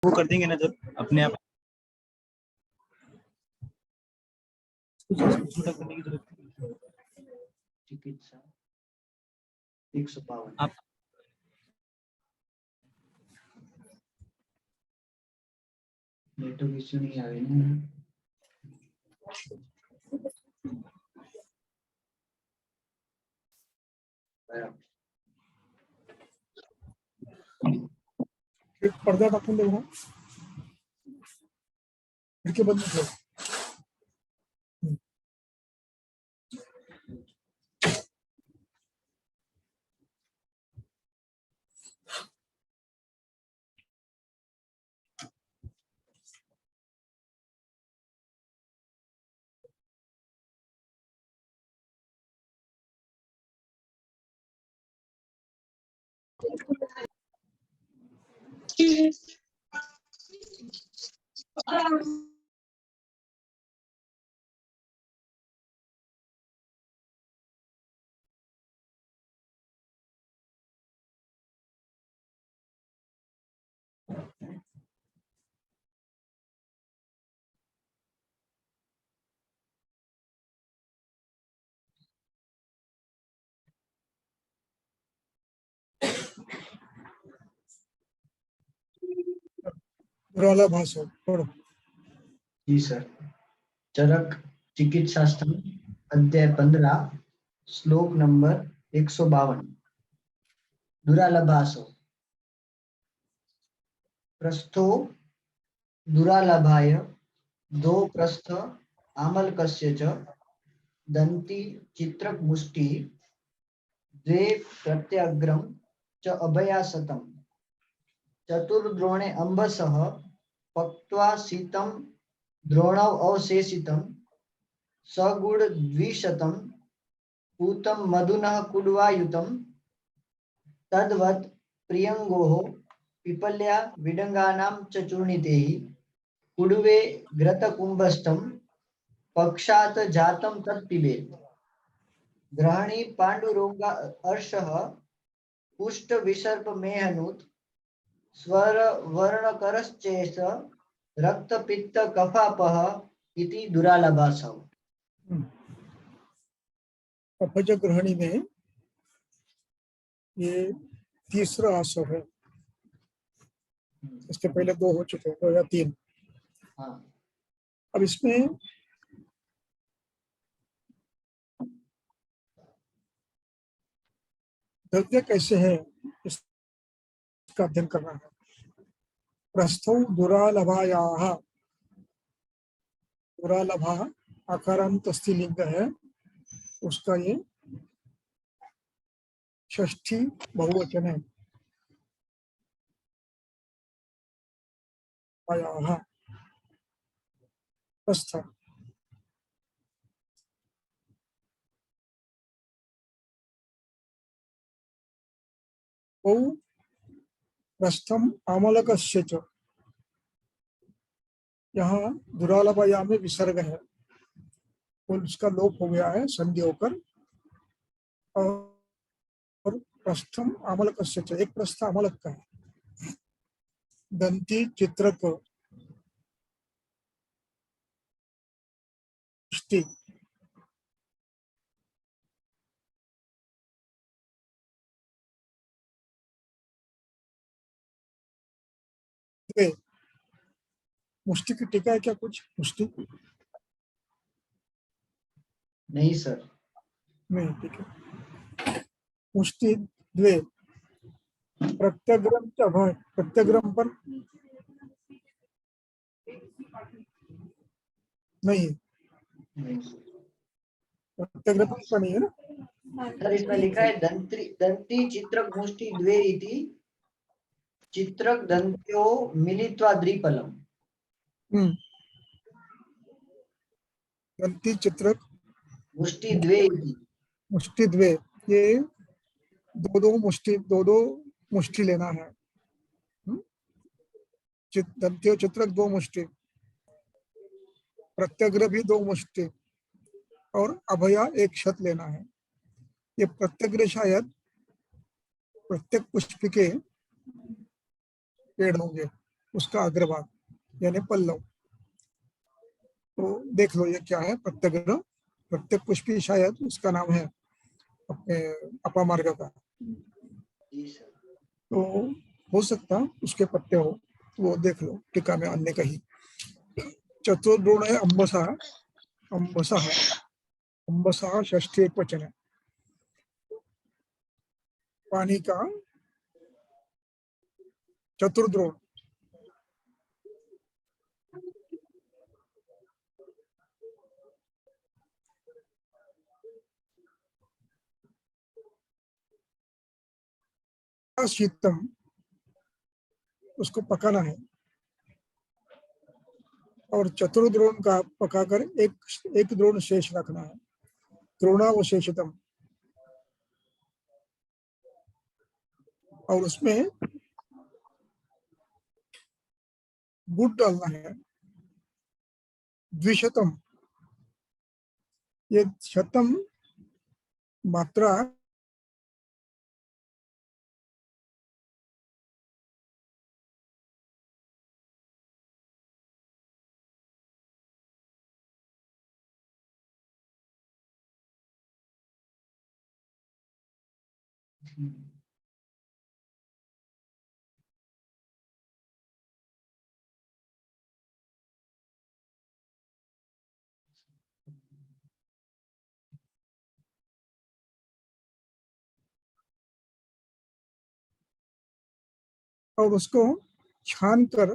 वो कर देंगे ना जब अपने आप छोटा करने की जरूरत नहीं। चिकित्सा 152 आप नेटवर्क इश्यू नहीं आ रही ना। एक पर्दा टाकून दे बघा, खिडकी बंद ठेव. दुरालाभास हो पढ़ो. जी सर. चरक चिकित्सास्त्र अध्याय 15 श्लोक नंबर 152. दुरालभासो प्रस्थो दुरालभाय दो प्रस्थ आमलकस्य च दंती चित्रक मुष्टि द्वे प्रत्यग्रम च अभयासतम चतुर्द्रोणे अंबसः पक्त्वा शीतं द्रोणौ अवशेषितं सगुण द्विशतं पूतं मधुनः कुड्वायुतं तद्वत् प्रियंगोः पिपल्या विडंगानां च चूर्णितैः कुड्वे घृतकुंभस्थं पक्षात् जातं तत्पिबेत्. ग्रहणी पांडुरोगा अर्षः पुष्ट विसर्प मेहनूत स्वर वर्णकरश्चेष रक्त पित्त कफापह इति दुरालभासौ. अपच ग्रहणी में ये तीसरा आसव है. इसके पहले दो हो चुके हैं, 2 या 3. हाँ. अब इसमें द्रव्य कैसे है इसका अध्ययन करना है. प्रस्थौ दुरालभायाः, दुरालभा आकारांत स्त्रीलिंग है, उसका ये षष्ठी बहुवचन है. आयाः प्रस्थ. बहु प्रस्थम आमलकस्य च, यहाँ दुरालभया में विसर्ग है और उसका लोप हो गया है संधि होकर. और प्रस्थम आमलकस्य च, एक प्रस्थ आमलक का है. दंती चित्रक मुष्टि मुष्टि की टीका है क्या कुछ? मुष्टि नहीं सर. नहीं, ठीक है. मुष्टि द्वे प्रत्यग्रम च अभय. प्रत्यग्रम पर नहीं, प्रत्यग्रम पर नहीं है ना. सर इसमें लिखा है दंती चित्रक मुष्टि द्वे इति चित्रक दंत्यो मिलित्वा द्विपलम. दंती चित्रक मुष्टि द्वे इति. मुष्टि द्वे, ये दो मुष्टि लेना है. दंत्यो चित्रक 2 मुष्टि, प्रत्यग्र भी 2 मुष्टि और अभया 1 शत लेना है. ये प्रत्यग्र शायद प्रत्येक पुष्प के पेड़ होंगे, उसका अग्रभाग यानी पल्लव। तो देख लो ये क्या है, प्रत्यग्र। प्रत्यक पुष्पी शायद उसका नाम है अपने अपामार्ग का। जी सर। तो हो सकता उसके पत्ते हो, तो वो देख लो टीका में अन्य कहीं। चतुर्द्रोण है अम्बसा, अम्बसा है, अम्बसा षष्ठी एक वचन है। पानी का चतुर्द्रोण, शीतम, उसको पकाना है। और चतुर्द्रोण का पकाकर एक द्रोण शेष रखना है। द्रोणावशेषितम। और उसमें गुड़ डालना है। द्विशतम, ये शतम मात्रा और उसको छान कर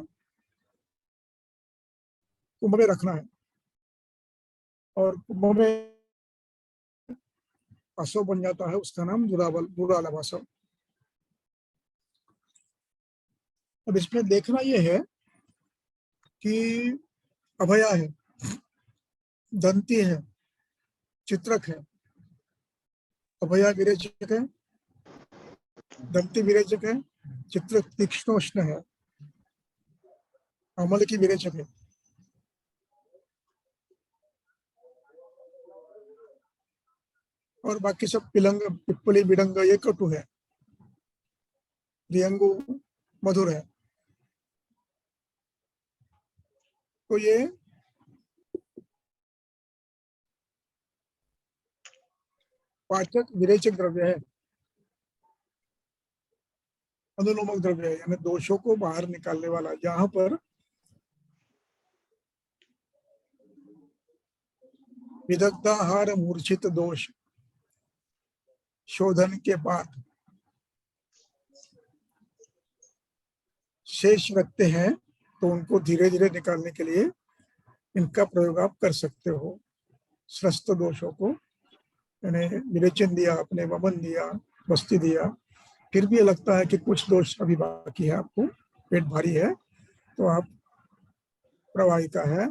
कुंभ में रखना है। और कुंभ में असव बन जाता है, उसका नाम दुरालभासव। अब इसमें देखना यह है कि अभया है, दंती है, चित्रक है। अभया विरेचक है, दंती विरेचक है, चित्रक तीक्ष्णोष्ण है, अमल की विरेचक है। और बाकी सब पिलंग पिप्पली बिडंग ये कटु है, रियंगु मधुर है। तो ये पाचक विरेचक द्रव्य है, अनुलोमक द्रव्य है, यानी दोषों को बाहर निकालने वाला। जहां पर विदग्धाहार मूर्छित दोष शोधन के बाद शेष रखते हैं, तो उनको धीरे धीरे निकालने के लिए इनका प्रयोग आप कर सकते हो। स्वस्थ दोषों को, यानी विरेचन दिया आपने, वमन दिया, बस्ती दिया, फिर भी लगता है कि कुछ दोष अभी बाकी है, आपको पेट भारी है, तो आप प्रवाहिका है,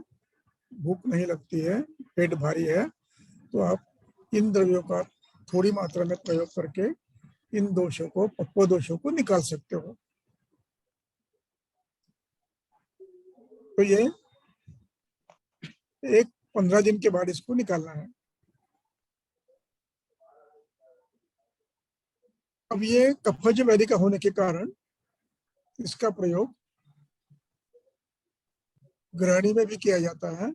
भूख नहीं लगती है, पेट भारी है, तो आप इन द्रव्यों का थोड़ी मात्रा में प्रयोग करके इन दोषों को, पक्व दोषों को निकाल सकते हो। तो ये 15 दिन के बाद इसको निकालना है। अब ये कफज व्याधि का होने के कारण इसका प्रयोग ग्रहणी में भी किया जाता है।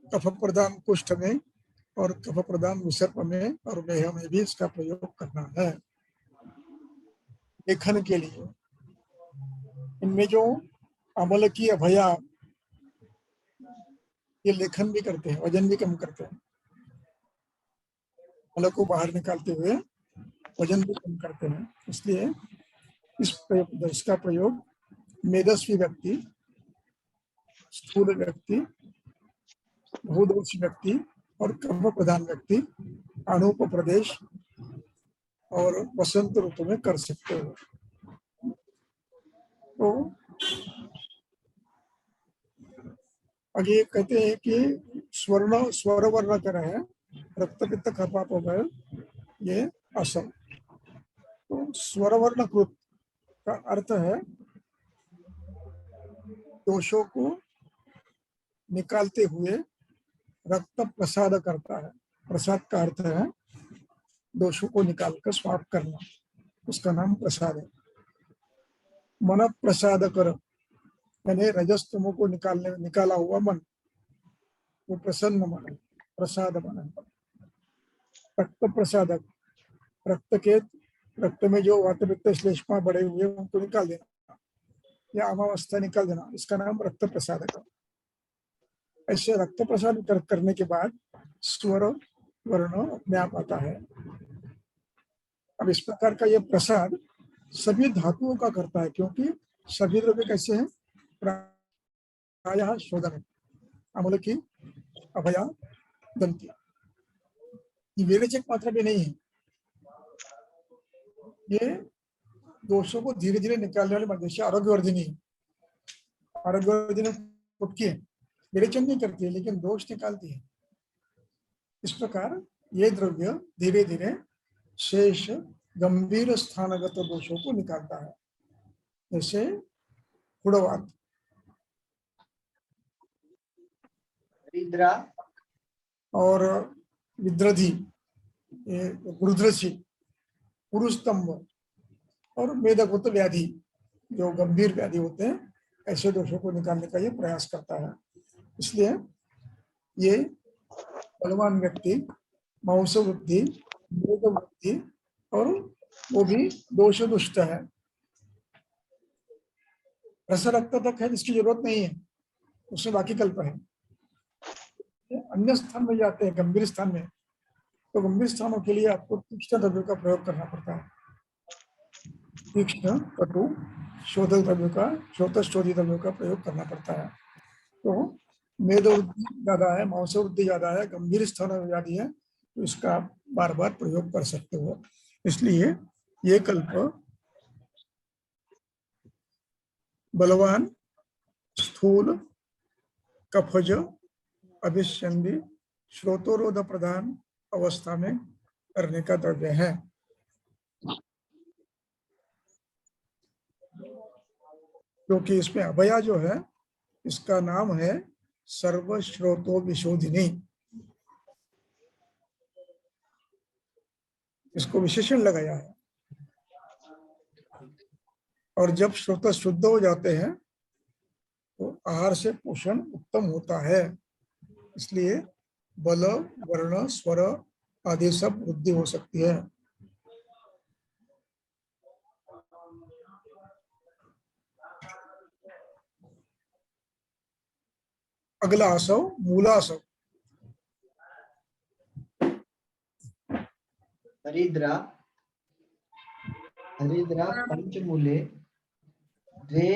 कफ प्रदान कुष्ठ में और कफ प्रदान विसर्प में और मेह में भी इसका प्रयोग करना है लेखन के लिए। इनमें जो अमल की अभया, ये लेखन भी करते हैं, वजन भी कम करते हैं, मल को बाहर निकालते हुए वजन भी कम करते हैं। इसलिए इसका प्रयोग मेदस्वी व्यक्ति, स्थूल व्यक्ति, बहुदोषी व्यक्ति और कफ प्रधान व्यक्ति अनूप प्रदेश और वसंत ऋतु में कर सकते हो। तो आगे कहते हैं कि स्वर वर्ण कर है, रक्त पित्त खपाप हो गए, ये असम। तो स्वर वर्ण कृत का अर्थ है दोषों को निकालते हुए रक्त प्रसाद करता है। प्रसाद का अर्थ है दोषों को निकालकर स्वाप करना। उसका नाम प्रसाद है। मन प्रसाद कर, यानी रजस तमो को निकाला हुआ मन, वो प्रसन्न मन है, प्रसाद मन है। रक्त प्रसादक, रक्त में जो वात पित्त श्लेष्मा बढ़े हुए उनको निकाल देना या अमावस्था निकाल देना, इसका नाम रक्त प्रसादक। ऐसे रक्त प्रसाद करने के बाद स्वर वर्ण अपने आप आता है। अब इस प्रकार का ये प्रसाद सभी धातुओं का करता है, क्योंकि सभी द्रव्य कैसे हैं, प्रायः शोधन, अमल की, अभया, दंती, ये विवेचक मात्रा भी नहीं है। ये दोषों को धीरे धीरे निकालने वाली मनुष्य आरोग्यवर्धिनी है। आरोग्यवर्धिनी फुटकी है, विवेचन नहीं करती है लेकिन दोष निकालती है। इस प्रकार ये द्रव्य धीरे धीरे शेष गंभीर स्थानगत दोषों को निकालता है, जैसे गुणवात, हरिद्रा और विद्रधि, गुरुद्रसी, पुरुषस्तंभ और मेदकुत व्याधि, जो गंभीर व्याधि होते हैं, ऐसे दोषों को निकालने का ये प्रयास करता है। इसलिए ये बलवान व्यक्ति मांस वृद्धि, मेद वृद्धि, और वो भी दोष दुष्ट है। रस रक्त तक है जिसकी जरूरत नहीं है, उसमें बाकी कल्प है। अन्य स्थान में जाते हैं, गंभीर स्थान में, तो गंभीर स्थानों के लिए आपको तीक्ष्ण द्रव्यों का प्रयोग करना पड़ता है। तीक्ष्ण, कटु, शोधक द्रव्यों का, शोधित द्रव्यों का प्रयोग करना पड़ता है। तो मेद वृद्धि ज्यादा है, मांस वृद्धि ज्यादा है, गंभीर स्थान में व्याधि है, तो इसका आप बार बार प्रयोग कर सकते हो। इसलिए ये कल्प बलवान, स्थूल, कफज, अभिसंधि, श्रोतोरोध प्रधान अवस्था में करने का द्रव्य है। क्योंकि इसमें अभया जो है, इसका नाम है सर्वश्रोतो विशोधिनी, इसको विशेषण लगाया है। और जब श्रोत शुद्ध हो जाते हैं तो आहार से पोषण उत्तम होता है, इसलिए बल, वर्ण, स्वर आदि सब वृद्धि हो सकती है। अगला आसव मूलासव। हरिद्रा पंचमूले द्वे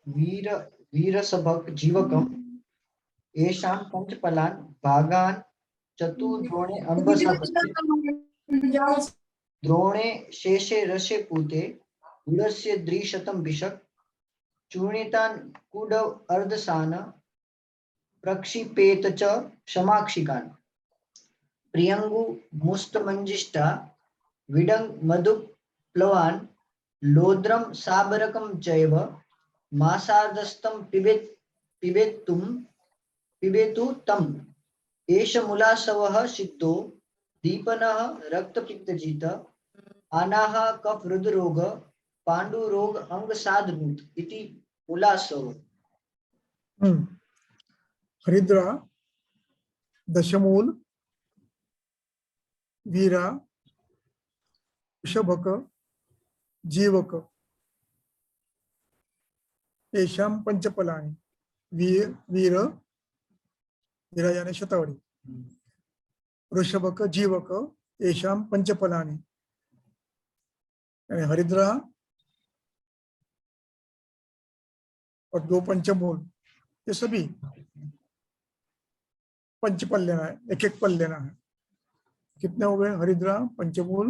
वीरसभक जीवकम येषां पंचफलान् भागान् चतुर्द्रोणे अम्बसापते द्रोणे शेषे रसे पूते गुडस्य द्विशतं विशक चूर्णितान् कुडव अर्धसान प्रक्षिपेत च समाक्षिकान् प्रियंगु मुष्टमंजिष्टा विडंग मधु प्लवान् लोद्रम साबरकम चैव मासार्धस्थं पिबेतु तम एष मूलासवः सिद्धो दीपनः रक्तपित्तजित आनाः कफ हृदरोग पांडुरोग अंग साधभूत इति मूलासव। हरिद्रा, दशमूल, वीरा, वृषभक, जीवक, येषां पंचफलानि, वीरा यानी शतावरी, वृषभक, जीवक, येषां पंचफलानि, यानी हरिद्रा और दो पंचमूल, ये सभी पंचफल लेना है, एक एक फल लेना है। कितने हो गए? हरिद्रा, पंचमूल,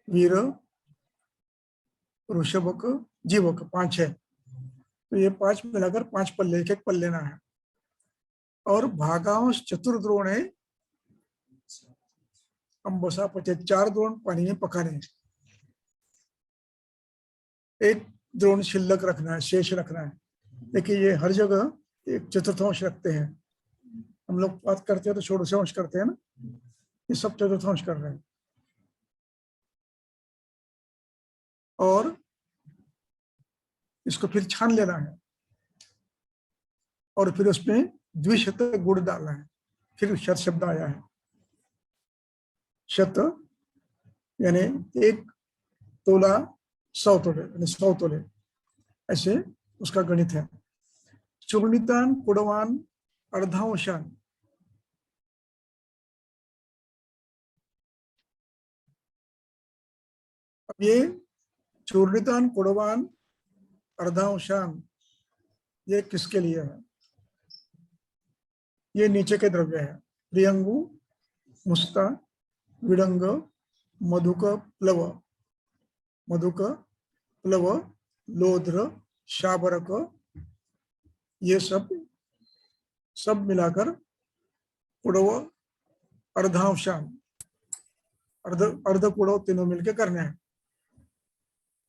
वीर, वृषभक, जीवक, 5 है। तो ये 5 मिलाकर 5 पल्ले, एक एक पल लेना है। और भागांश चतुर्द्रोणे अम्बसा पचे, 4 द्रोण पानी में पकाने हैं। एक द्रोण शिल्लक रखना है, शेष रखना है। देखिए ये हर जगह एक चतुर्थांश रखते हैं। हम लोग बात करते हैं तो षोडशांश करते हैं ना, ये सब चतुर्थांश कर रहे हैं। और इसको फिर छान लेना है और फिर उसमें द्विशत गुड़ डालना है। फिर शत शब्द आया है। शत यानी 1 तोला 100 तोले, यानी 100 तोले, ऐसे उसका गणित है। चूर्णितान कुड़वान अर्धांशान, अब ये चूर्णितान कुड़वान अर्धांशान ये किसके लिए है? ये नीचे के द्रव्य है। प्रियंगु, मुस्ता, विडंग, मधुक प्लव, मधुक प्लव, लोध्र, शाबरक, ये सब मिलाकर कुड़व अर्धांशान, अर्ध कुड़व तीनों मिलके करने हैं।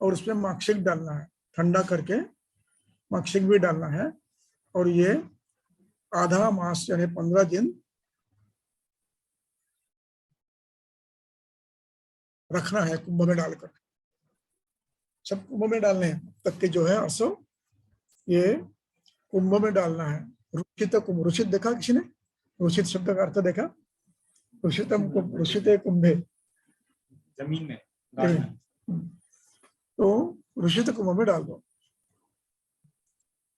और उसमें माक्षिक डालना है, ठंडा करके माक्षिक भी डालना है। और ये आधा मास यानी 15 दिन रखना है कुंभ में डालकर। सब कुंभ में डालने हैं तक के जो है 800 ये कुंभ में डालना है। रुचित कुंभ, रुचित देखा किसी ने? रुचित शब्द का अर्थ देखा? रुचितम कुंभ, रुचित कुंभे, जमीन में तो रुचित कुंभ में डाल दो।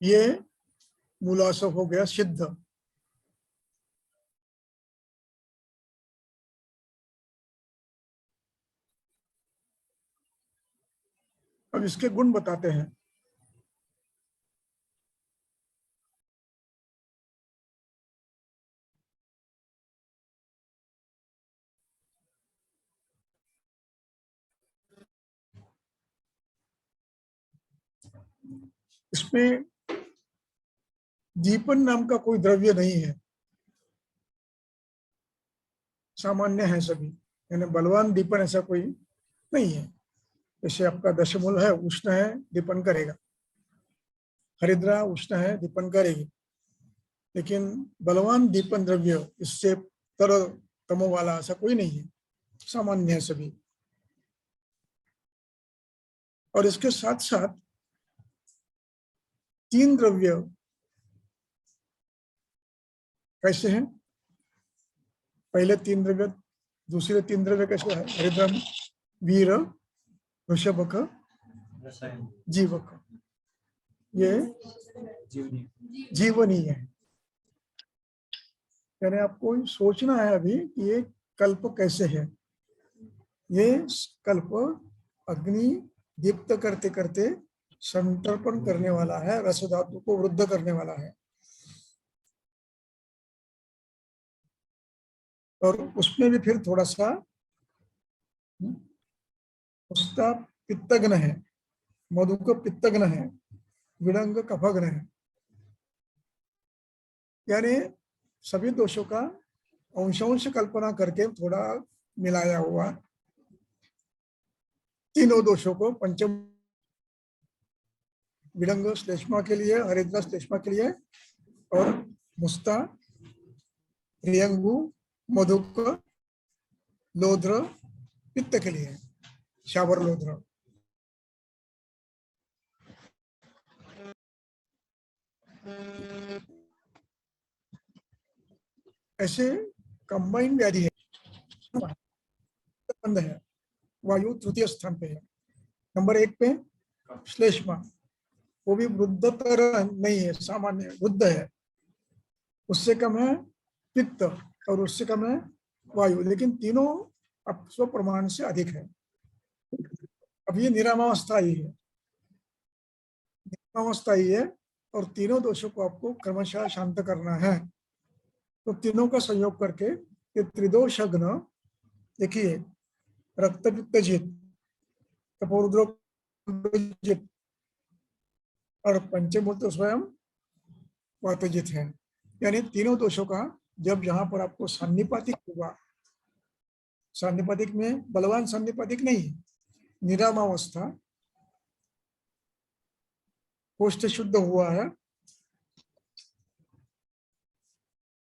ये मूलासव हो गया सिद्ध। अब इसके गुण बताते हैं। इसमें दीपन नाम का कोई द्रव्य नहीं है, सामान्य है सभी, यानी बलवान दीपन ऐसा कोई नहीं है। जैसे आपका दशमूल है, उष्ण है, दीपन करेगा। हरिद्रा उष्ण है, दीपन करेगी। लेकिन बलवान दीपन द्रव्य इससे तर तमो वाला ऐसा कोई नहीं है, सामान्य है सभी। और इसके साथ साथ 3 द्रव्य कैसे हैं? पहले 3 द्रव्य, दूसरे 3 द्रव्य कैसे है? हरिद्रम, वीर, वृषभक, जीवक, ये जीवनी है। यानी आपको सोचना है अभी कि ये कल्प कैसे है। ये कल्प अग्नि दीप्त करते करते संतर्पण करने वाला है, रस धातु को वृद्ध करने वाला है। और उसमें भी फिर थोड़ा सा उसका पित्तग्न है, मधु का पित्तग्न है, विडंग कफग्न है। यानी सभी दोषों का अंशांश कल्पना करके थोड़ा मिलाया हुआ तीनों दोषों को, पंचम विडंग श्लेष्मा के लिए, हरिद्रा श्लेष्मा के लिए, और मुस्ता, प्रियंगु, मधुक, लोध्र पित्त के लिए, शाबर लोध्र। ऐसे कंबाइन व्याधि है, बंद है। वायु तृतीय स्थान पे है, नंबर 1 पे श्लेष्मा, वो भी वृद्धतर नहीं है, सामान्य वृद्ध है। उससे कम है पित्त और उससे कम है वायु, लेकिन तीनों अब स्व प्रमाण से अधिक है। अब ये निरामावस्था ही है, निरामावस्था ही है। और तीनों दोषों को आपको क्रमशः शांत करना है। तो तीनों का संयोग करके ये त्रिदोषग्न, देखिए, रक्त पित्त जित, तपोरुद्र जित और पंचभूत तो स्वयं वातजित है। यानी तीनों दोषों का जब यहाँ पर आपको सान्निपातिक होगा, सान्निपातिक में बलवान सान्निपातिक नहीं, निरामावस्था, कोष्ठ शुद्ध हुआ है,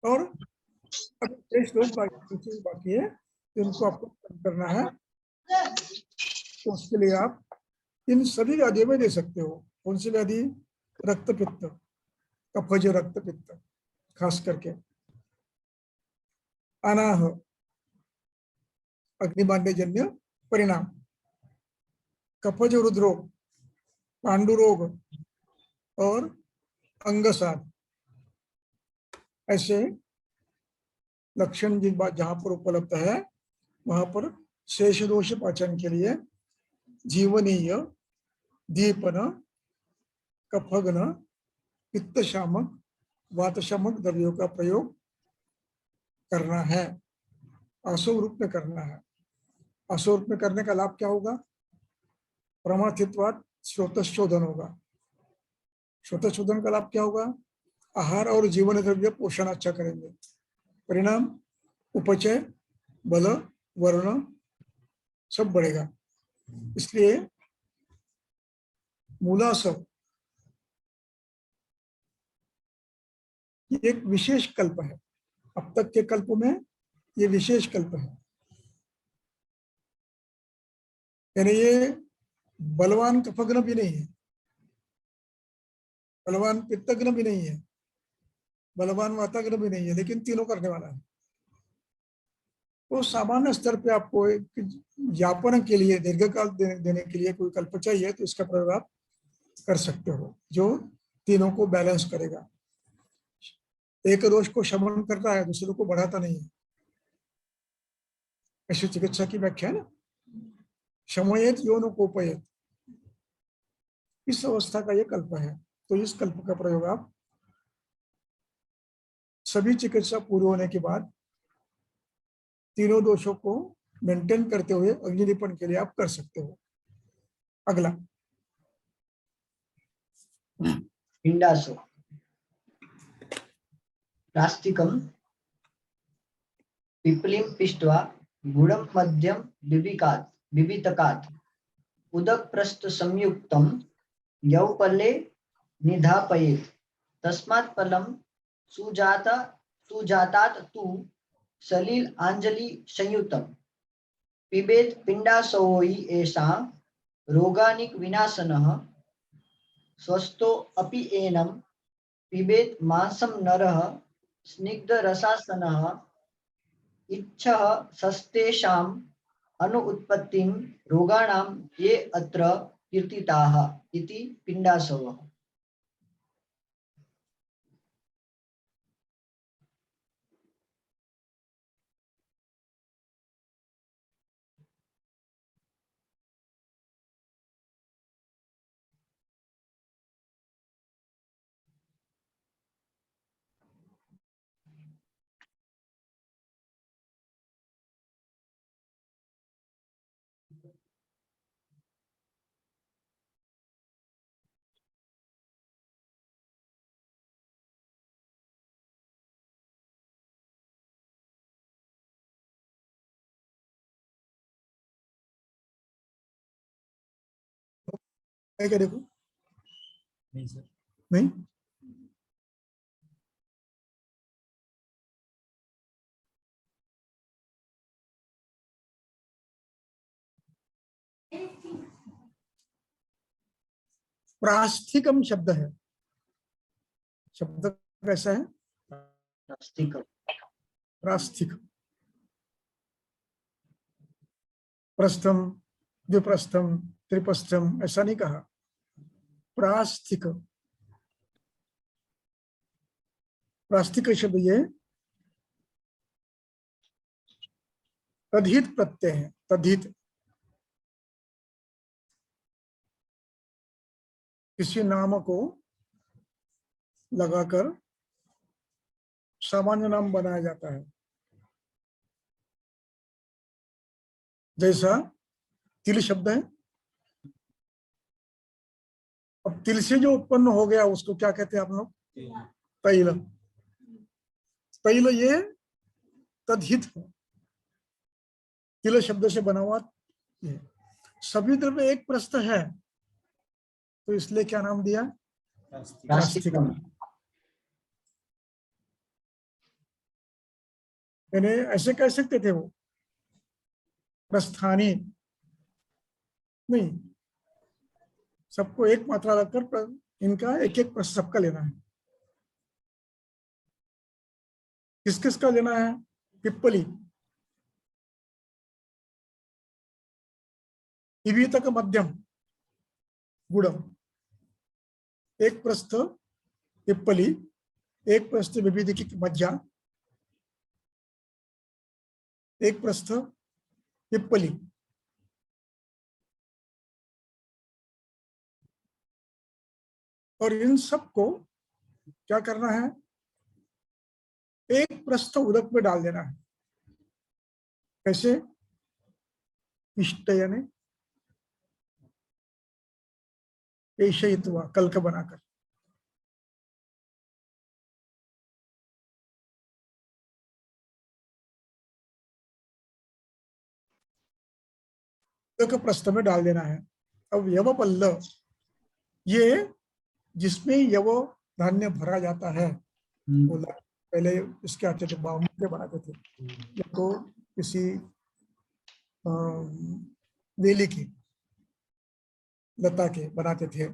और अब शेष लोग बाकी है, तो इनको आपको करना है। तो उसके लिए आप इन सभी व्याधियों में दे सकते हो। कौन सी व्याधि? रक्त पित्त, कफज रक्त पित्त खास करके। अनाह, अग्निबांडे जन्य परिणाम। कफज हृदरोग, पांडुरोग और अंगसाद, ऐसे लक्षण जिन बात जहां पर उपलब्ध है वहां पर शेष दोष पाचन के लिए जीवनीय, दीपन, कफगन, पित्त शामक, वात शामक द्रव्यों का प्रयोग करना है, आसव रूप में करना है। आसव रूप में करने का लाभ क्या होगा? प्रमाथित्वात् स्रोतशोधन होगा। स्रोतशोधन का लाभ क्या होगा? आहार और जीवन द्रव्य पोषण अच्छा करेंगे। परिणाम उपचय, बल, वर्ण सब बढ़ेगा। इसलिए मूलासव ये एक विशेष कल्प है। अब तक के कल्प में ये विशेष कल्प है। यानी ये बलवान कफग्न भी नहीं है, बलवान पित्तग्न भी नहीं है, बलवान वाताग्न भी नहीं है, लेकिन तीनों करने वाला है। तो सामान्य स्तर पे आपको एक यापन के लिए, दीर्घकाल देने के लिए कोई कल्प चाहिए तो इसका प्रयोग आप कर सकते हो, जो तीनों को बैलेंस करेगा। एक दोष को शमन करता है, दूसरे को बढ़ाता नहीं है। ऐसी चिकित्सा की व्याख्या है ना, शमयेत योनो कोपयेत। इस अवस्था का ये कल्प है। तो इस कल्प का प्रयोग आप सभी चिकित्सा पूरी होने के बाद तीनों दोषों को मेंटेन करते हुए अग्निदीपन के लिए आप कर सकते हो। अगला पिंडासो रास्तिकम पिपलिं पिष्ट्वा गुडं मध्यम बिबितकात् उदकप्रस्थ संयुक्तं यौपले निधापयेत् तस्मात् फलं सुजातात् तु सलिल आंजलि संयुक्तं पिबेत् पिंडासवोहि एषा रोगानिक विनाशनः स्वस्थो अपि एनं पिबेत् मांसं नरः स्निग्ध रसासनः इच्छः सस्तेषाम् अनु उत्पत्तिं रोगाणां ये अत्र कीर्तिताः इति पिंडासवः। क्या देखो? नहीं सर। नहीं, प्रास्थिकम शब्द है। शब्द कैसा है? नास्तिकम् प्रास्थिक। प्रस्थम, द्विप्रस्थम, त्रिप्रस्थम ऐसा नहीं कहा, प्रास्थिक। प्रास्थिक शब्द ये तद्धित प्रत्यय है। तद्धित किसी नाम को लगाकर सामान्य नाम बनाया जाता है। जैसा तिल शब्द है, अब तिल से जो उत्पन्न हो गया उसको क्या कहते हैं आप लोग? तैल। तैल ये तद्धित है, तिल शब्द से बना हुआ। सभी द्रव्य एक प्रस्थ है तो इसलिए क्या नाम दिया? नास्तिकम् यानी ऐसे कह सकते थे वो, प्रस्थानी नहीं, सबको एक मात्रा रखकर इनका एक एक प्रश्न सबका लेना है। किस किस का लेना है? पिप्पली, तक मध्यम गुणम, एक प्रस्थ पिप्पली, एक प्रस्थ विविध की मज्जा, एक प्रस्थ पिप्पली। और इन सबको क्या करना है? एक प्रस्थ उदक में डाल देना है। कैसे? इष्टयने पेशयित्वा, कल्क बनाकर। उदक प्रस्थ में डाल देना है। अब यव पल्ल, ये जिसमें यव धान्य भरा जाता है, बोला पहले इसके आते थे, बामू के बनाते थे, या तो किसी वेली की लता के बनाते थे,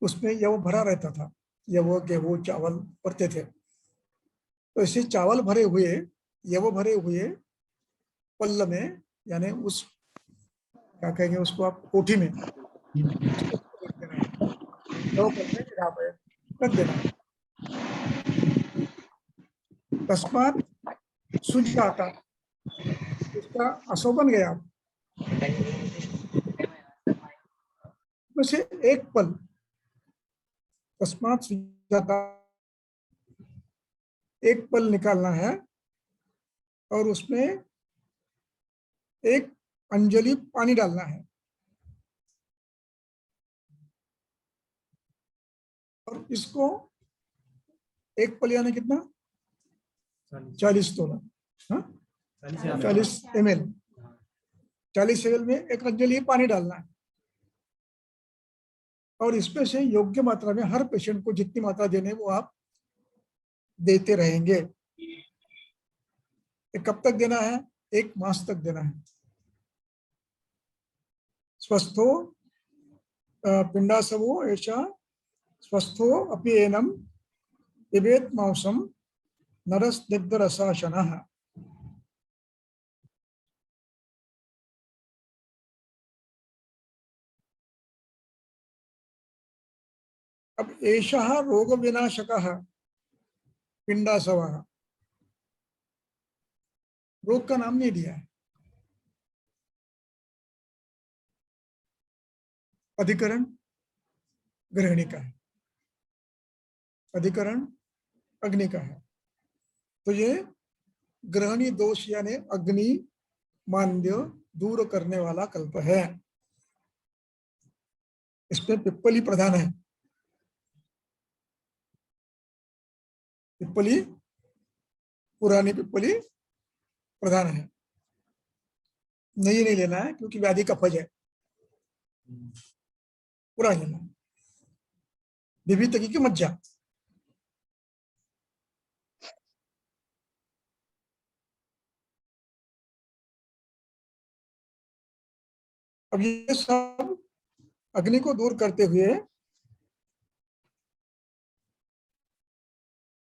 उसमें यव भरा रहता था, यव गेहूं चावल भरते थे। तो ऐसे चावल भरे हुए, यव भरे हुए पल्ल में, यानी उस क्या कहेंगे उसको आप, कोठी में रख देना। तस्मात सुजाता, उसका अशोभन गया से एक पल, तस्मात सुजाता, एक पल निकालना है और उसमें एक अंजलि पानी डालना है। और इसको एक पल यानी कितना? 40 तोला, 40 ml, 40 ml में एक अंजलि पानी डालना है। और इसमें से योग्य मात्रा में हर पेशेंट को जितनी मात्रा देने वो आप देते रहेंगे। कब तक देना है? 1 मास तक देना है। स्वस्थो पिंडासवो ऐसा स्वस्थो अपि एनम पिबेत मांसम नरस्निग्ध रसाशनः। अब एषः रोग विनाशकः पिंडासवः, रोग का नाम नहीं दिया है। अधिकरण गृहिणी का है, अधिकरण अग्नि का है। तो ये ग्रहणी दोष यानी अग्नि मांद्य दूर करने वाला कल्प है। इसमें पिप्पली प्रधान है। पिप्पली, पुरानी पिप्पली प्रधान है। नहीं लेना है क्योंकि व्याधि का फज है, पुरानी लेना है। विविध की मज्जा, अब ये सब अग्नि को दूर करते हुए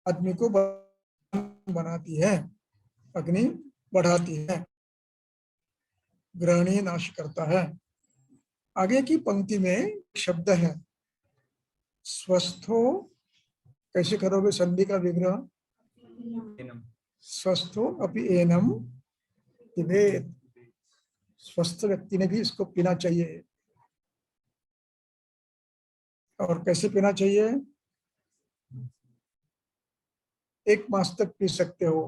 आदमी को बनाती है, अग्नि बढ़ाती है, ग्रहणी नाश करता है। आगे की पंक्ति में शब्द है स्वस्थो, कैसे करोगे संधि का विग्रह? स्वस्थो अपि एनम पिबेत, स्वस्थ व्यक्ति ने भी इसको पीना चाहिए। और कैसे पीना चाहिए? 1 मास तक पी सकते हो।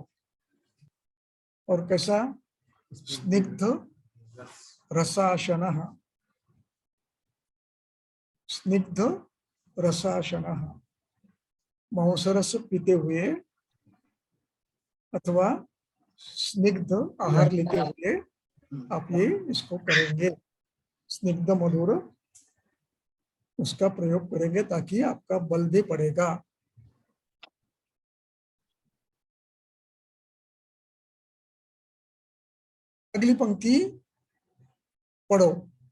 और कैसा? स्निग्ध रसाशनः, स्निग्ध रसाशनः, मांसरस पीते हुए अथवा स्निग्ध आहार लेते हुए आप ये इसको करेंगे। स्निग्ध मधुर उसका प्रयोग करेंगे ताकि आपका बल भी बढ़ेगा। अगली पंक्ति पढ़ो,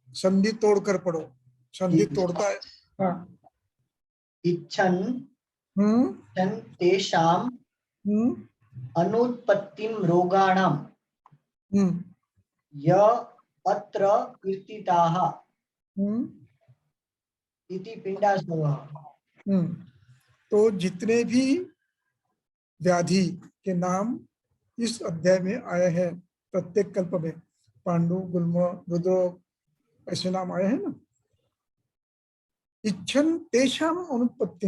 संधि तोड़कर पढ़ो, संधि तोड़ता है। हाँ। इच्छन् हम्म चं तेषाम् हम्म अनुत्पत्तिं रोगाणां हम्म य अत्र कीर्तिताः हम्म इति पिण्डासवः। हम्म। तो जितने भी व्याधि के नाम इस अध्याय में आए हैं, प्रत्येक कल्प में पांडु, गुल्म, रुद्र, ऐसे नाम आए हैं ना। इच्छन तेषाम अनुत्पत्ति,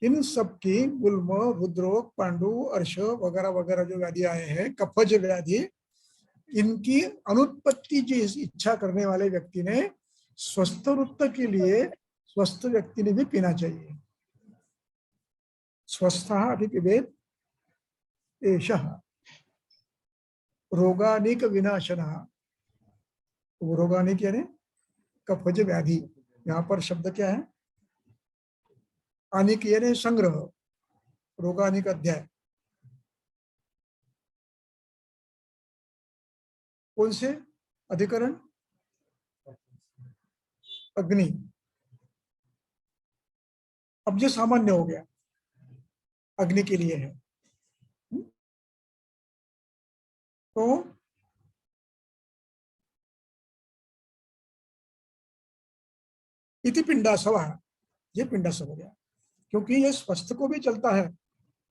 इन सबकी गुल्म, रुद्र, पांडु, अर्श वगैरह वगैरह जो व्याधि आए हैं, कफज व्याधि, इनकी अनुत्पत्ति जो इच्छा करने वाले व्यक्ति ने स्वस्थ वृत्त के लिए स्वस्थ व्यक्ति ने भी पीना चाहिए। स्वस्थः अपि पिबेत् एषः रोगानिक विनाशनः। वो रोगानिक यानी कफज व्याधि, यहाँ पर शब्द क्या है? आनिक यानी संग्रह, रोगानिक अध्याय। कौन से अधिकरण? अग्नि। अब ये सामान्य हो गया, अग्नि के लिए है। तो इति पिंडासव, ये पिंडासव हो गया, क्योंकि ये स्वस्थ को भी चलता है,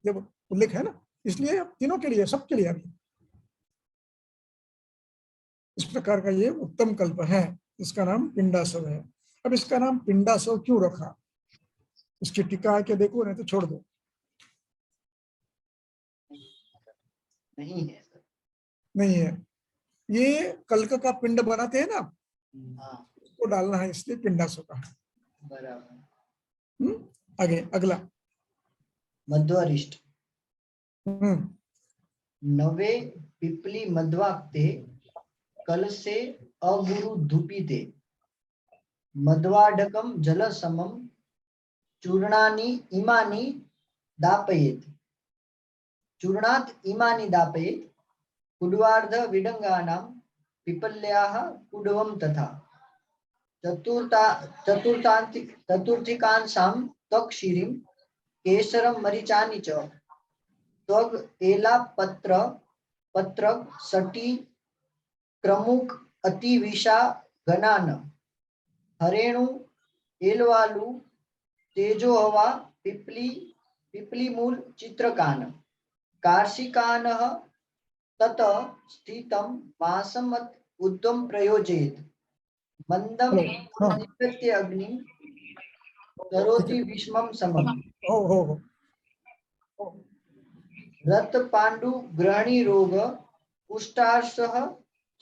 जब उल्लेख है ना, इसलिए तीनों के लिए, सबके लिए अभी इस प्रकार का ये उत्तम कल्प है। इसका नाम पिंडासव है। अब इसका नाम पिंडासव क्यों रखा? इसकी टीका के देखो, नहीं तो छोड़ दो। नहीं है सर। नहीं है, ये कल्क का पिंड बनाते हैं ना, हाँ उसको डालना है, इसलिए पिंडासव का। बराबर। आगे अगला। मध्वरिष्ठ हम्म नवे पिपली मध्वाक्ते कलसे अगुरु धूपिते मध्वाडकम जलसमम चूर्णानि इमानि दापयेत् चूर्णात् इमानि दापयेत् कुड्वार्ध विडंगानां पिपल्याः कुड्वं तथा चतुर्थीकांसां त्वक्क्षीरिं केसरं मरीचानि च त्वग् एलापत्र पत्रक सटी क्रमुक अतिविषा गणान हरेणु एलवालु तेजोहवा पिपली पिपलीमूल चित्रकान कार्षिकानः तत स्थितं मासमत उद्यम प्रयोजयेत् मंदम हाँ निपत्य अग्नि करोति विष्मम समम हो रत पांडु ग्रहणी रोग कुष्ठार्शः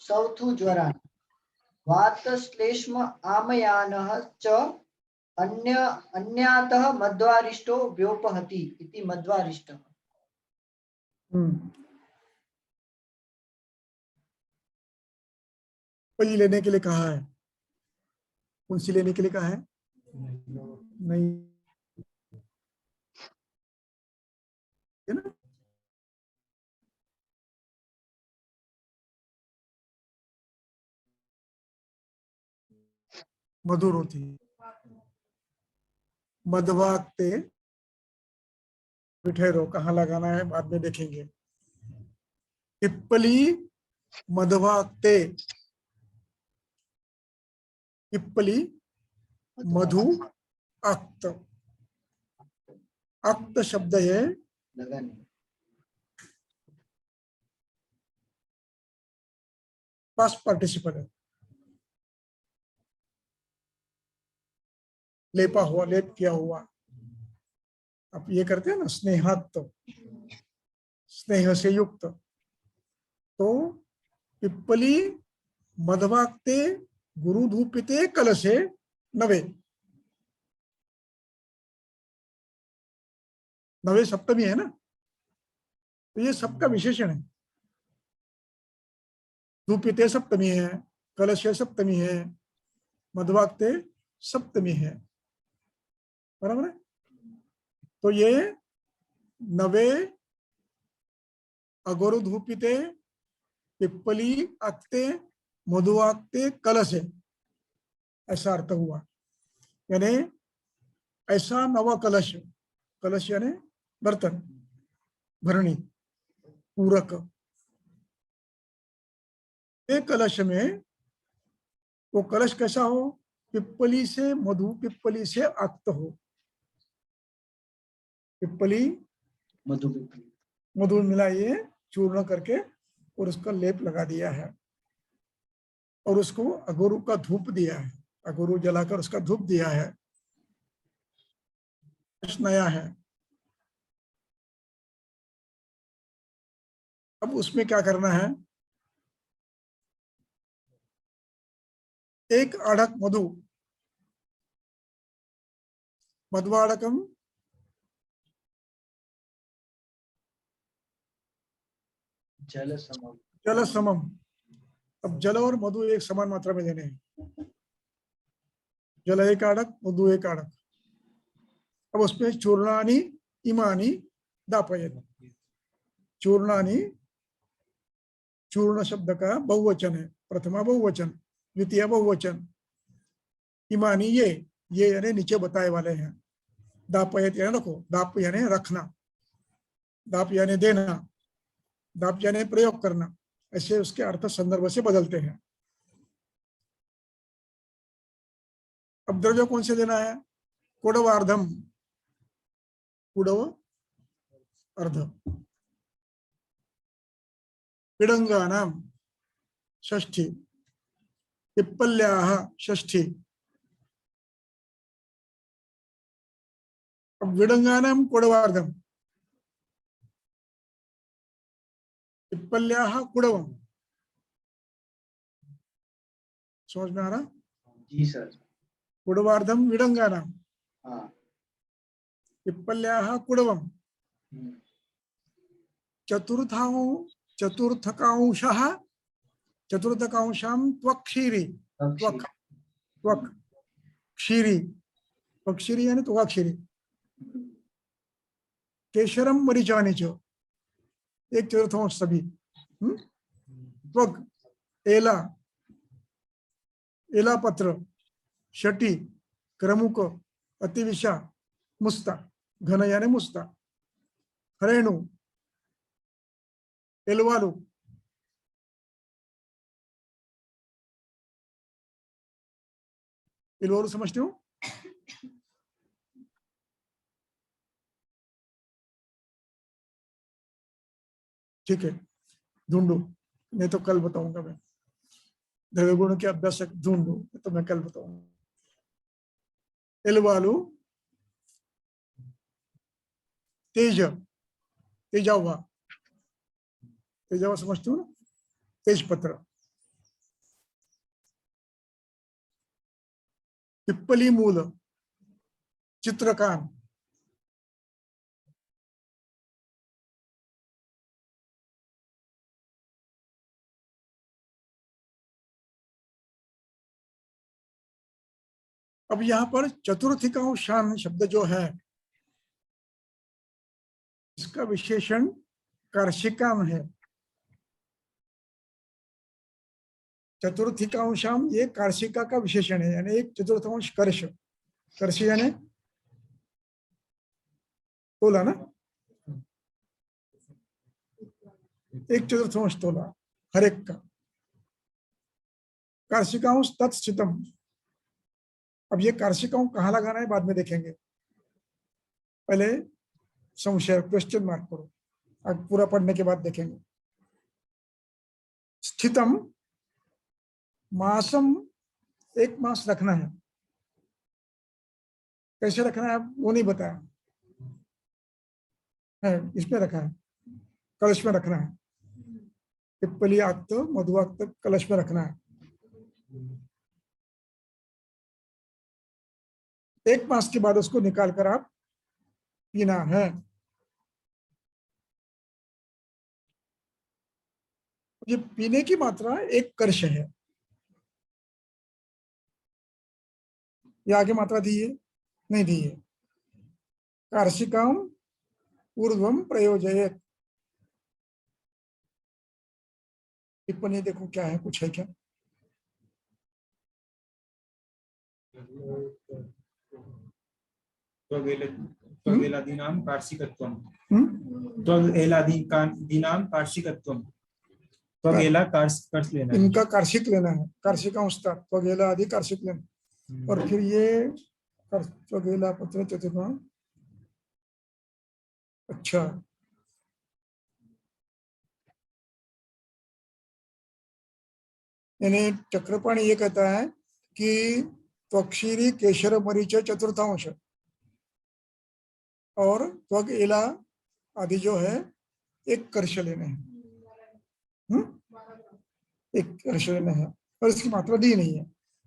सौथु ज्वरान वातश्लेष्म आमयानः च अन्यातः मध्वारिष्टो व्योपहति इति मध्वारिष्टः। पली लेने के लिए कहा है, कौन सी लेने के लिए कहा है? नहीं है ना। मधुर होती है, मधवाक्ते ठहरो, कहाँ लगाना है बाद में देखेंगे। पिप्पली मधवाक्ते, पिप्पली मधु अक्त, अक्त शब्द है पास्ट पार्टिसिपल है, लेपा हुआ, लेप किया हुआ। अब ये करते हैं ना स्नेहात्म, स्नेह से युक्त। तो पिप्पली मधवाक्ते गुरु धूपिते कलशे नवे, नवे सप्तमी है ना, तो ये सबका विशेषण है। धूपिते सप्तमी है, कलशे सप्तमी है, मधवाक्ते सप्तमी है, बराबर है। तो ये नवे अगोरु धूपिते पिप्पली अक्ते मधुआक्ते कलशे, ऐसा अर्थ हुआ। यानी ऐसा नव कलश, कलश यानी बर्तन, भरणी, पूरक, एक कलश में वो कलश कैसा हो, पिप्पली से मधु, पिप्पली से आक्त हो। पिप्पली मधु मधु मिलाइए चूर्ण करके और उसका लेप लगा दिया है और उसको अगोरू का धूप दिया है, अगोरू जलाकर उसका धूप दिया है, नया है। अब उसमें क्या करना है, एक आढ़क मधु, मध्वाड़कम जल समम। जल समम। अब जल और मधु एक समान मात्रा में देने हैं। जल एक आढ़क, मधु एक आढ़क। अब उसमें चूर्णानी इमानी दापयत। चूर्णानी, चूर्ण शब्द का बहुवचन है, प्रथमा बहुवचन, द्वितीय बहुवचन। इमानी ये यानी नीचे बताए वाले हैं। दापयत यानी रखो, दाप यानी रखना, दाप यानी देना, दाप यानी प्रयोग करना। ऐसे उसके अर्थ संदर्भ से बदलते हैं। अब द्रव्य कौन से देना है, कुडवार्धम, कुडव अर्ध, विडंगानाम षष्ठी, पिप्पल्याः षष्ठी। अब विडंगानाम कुडवार्धम, पिप्पल्याः कुडवम। समझ में आ रहा, जी सर। कुडवार्धम विडंगानाम, हाँ। पिप्पल्याः कुडवम। चतुर्थकांशः, चतुर्थकांशां त्वक्षीरी, त्वक त्वक क्षीरी, त्वक्षीरी यानी त्वक्षीरी। केशरम मरीचानि च, एक चतुर्थांश सभी। त्वक एला, एला पत्र, शटी, क्रमुक, अतिविशा, मुस्ता, घन यानी मुस्ता, हरेणु, एलवालु, एलवालु समझते हो? ठीक है, ढूंढो, नहीं तो कल बताऊंगा मैं। द्रव्य गुण के अभ्यासक ढूंढो, तो मैं कल बताऊंगा। एलवालु, तेज, तेजावा, तेजावा समझते हो ना, तेज पत्र। पिप्पली मूल, चित्रकान, अब यहां पर चतुर्थिकांशान शब्द जो है, इसका विशेषण कार्शिकाम है। चतुर्थिकांशाम ये कार्शिका का विशेषण है, यानी एक चतुर्थांश कर्ष, कर्ष यानी तोला ना, एक चतुर्थांश तोला हर एक का। कार्शिकांश तत्स्थितम। अब ये कार्शिकांश कहाँ लगाना है बाद में देखेंगे, पहले संशय क्वेश्चन मार्क करो, अब पूरा पढ़ने के बाद देखेंगे। स्थितम, मासम, एक मास रखना है, कैसे रखना है वो नहीं बताया है, इसमें रखा है, कलश में रखना है। पिप्पली आक्त, मधुआक्त कलश में रखना है। एक मास के बाद उसको निकाल कर आप पीना है। ये पीने की मात्रा एक कर्ष है। ये आगे मात्रा दी है, नहीं दी है। कार्शिकाम ऊर्ध्वम प्रयोजयेत। टिप्पणी देखो क्या है, कुछ है क्या? त्वगेलादीनां कार्षिकत्वम् हम्म? त्वगेलादीनां कार्षिकत्वम् त्वगेला कार्ष लेना है। इनका कार्षिक लेना है, कार्षिकांशता त्वगेला आदि कार्षिक लेना। और फिर ये त्वगेला पत्र चतुर्मा। अच्छा, यानी चक्रपाणी ये कहता है कि त्वक्षीरी केशर मरीच चतुर्थांश और त्वग एला आदि जो है एक कर्ष लेने हैं। एक कर्ष लेना है और इसकी मात्रा दी नहीं है।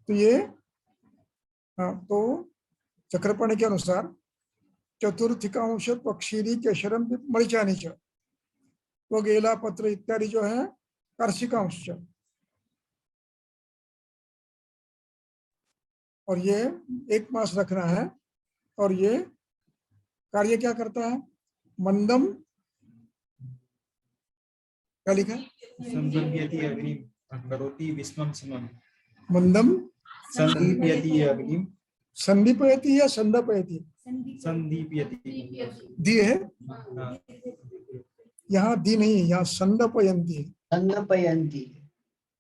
तो ये तो चक्रपाणी के अनुसार चतुर्थिकांश त्वक्षीरी केशरम मरीचानी च त्वग एला पत्र इत्यादि जो है कार्षिकांश। और ये एक मास रखना है। और ये कार्य क्या करता है? मंदम क्या लिखा है? संदीप्यति अग्निं करोति विश्वं समम्। मंदम संदीप्यति अग्निं संदीपयति या संदपयति? संदीप्यति। दी है हाँ, यहाँ, दी नहीं है यहाँ, संदपयंती है। संदपयंती।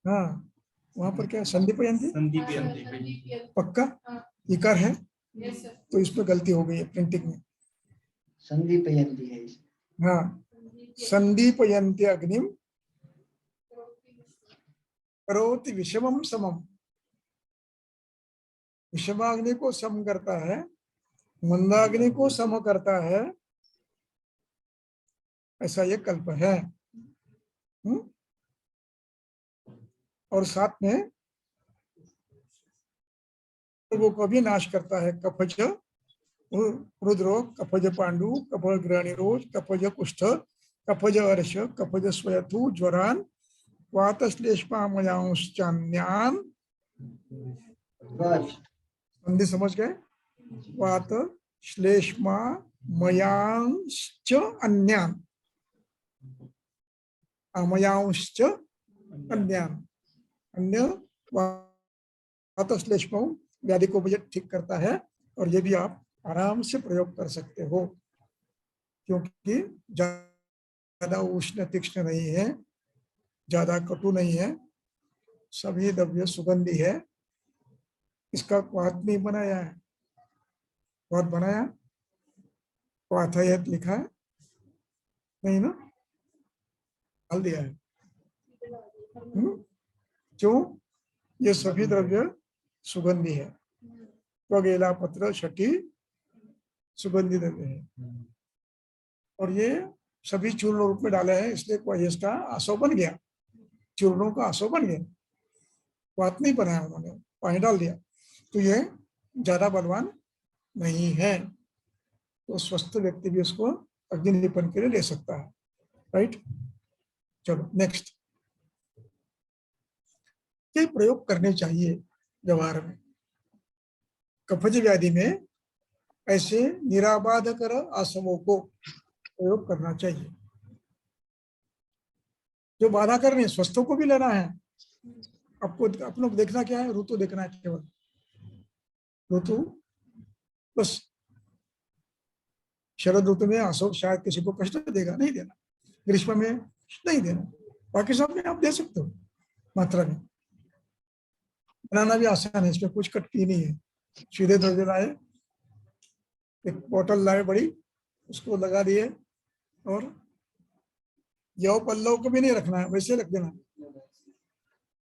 हाँ, वहां पर क्या है? संदीपयंती संदीप्यति। पक्का इकार है तो इसमें गलती हो गई है प्रिंटिंग में। संदीपयंती है इसमें। हाँ, संदीपयंती अग्निम करोति विषमम समम। विषमाग्नि को सम करता है, मंदाग्नि को सम करता है, ऐसा ये कल्प है। और साथ में वो को भी नाश करता है। कफज रुद्रो, कफज पांडु, कफज ग्रहणिरोज, कफज कुष्ठ, कफज अर्श, कफज स्वयथु, ज्वरान, वातश्लेष्मामयांश्चान्यान। बस संधि समझ गए? वात श्लेष्मा मयांश्च अन्यान, अमयांश्च अन्यान। अन्य वात श्लेष्मा व्याधि को भी ठीक करता है। और ये भी आप आराम से प्रयोग कर सकते हो क्योंकि ज्यादा उष्ण तीक्ष्ण नहीं है, ज्यादा कटु नहीं है, सभी द्रव्य सुगंधी है। इसका क्वाथ नहीं बनाया है, क्वाथ बनाया क्वाथयत लिखा है नहीं ना, डाल दिया है। क्यों? ये सभी द्रव्य सुगंधी है। त्वगेला पत्र छठी सुगंधी द्रव्य है। और ये सभी चूर्ण रूप में डाले हैं इसलिए इसका आसव बन गया, चूर्णों का आसव बन गया। क्वाथ नहीं बनाया उन्होंने, पानी डाल दिया। तो ये ज्यादा बलवान नहीं है, तो स्वस्थ व्यक्ति भी उसको अग्निलेपन के लिए ले सकता है। राइट, चलो नेक्स्ट। ये प्रयोग करने चाहिए व्यवहार में। कफज व्याधि में ऐसे निराबाध कर आसवों को प्रयोग करना चाहिए। जो बाधा कर रहे हैं स्वस्थों को भी लेना है। आपको अपनों को देखना क्या है? ऋतु देखना है केवल, ऋतु बस। शरद ऋतु में आसव शायद किसी को कष्ट देगा, नहीं देना। ग्रीष्म में नहीं देना, बाकी सब में आप दे सकते हो मात्रा में। बनाना भी आसान है, इसमें कुछ कटती नहीं है। सीधे द्रव्य लाए, एक बोतल लाए बड़ी, उसको लगा दिए और यव पल्लव को भी नहीं रखना है, वैसे रख देना।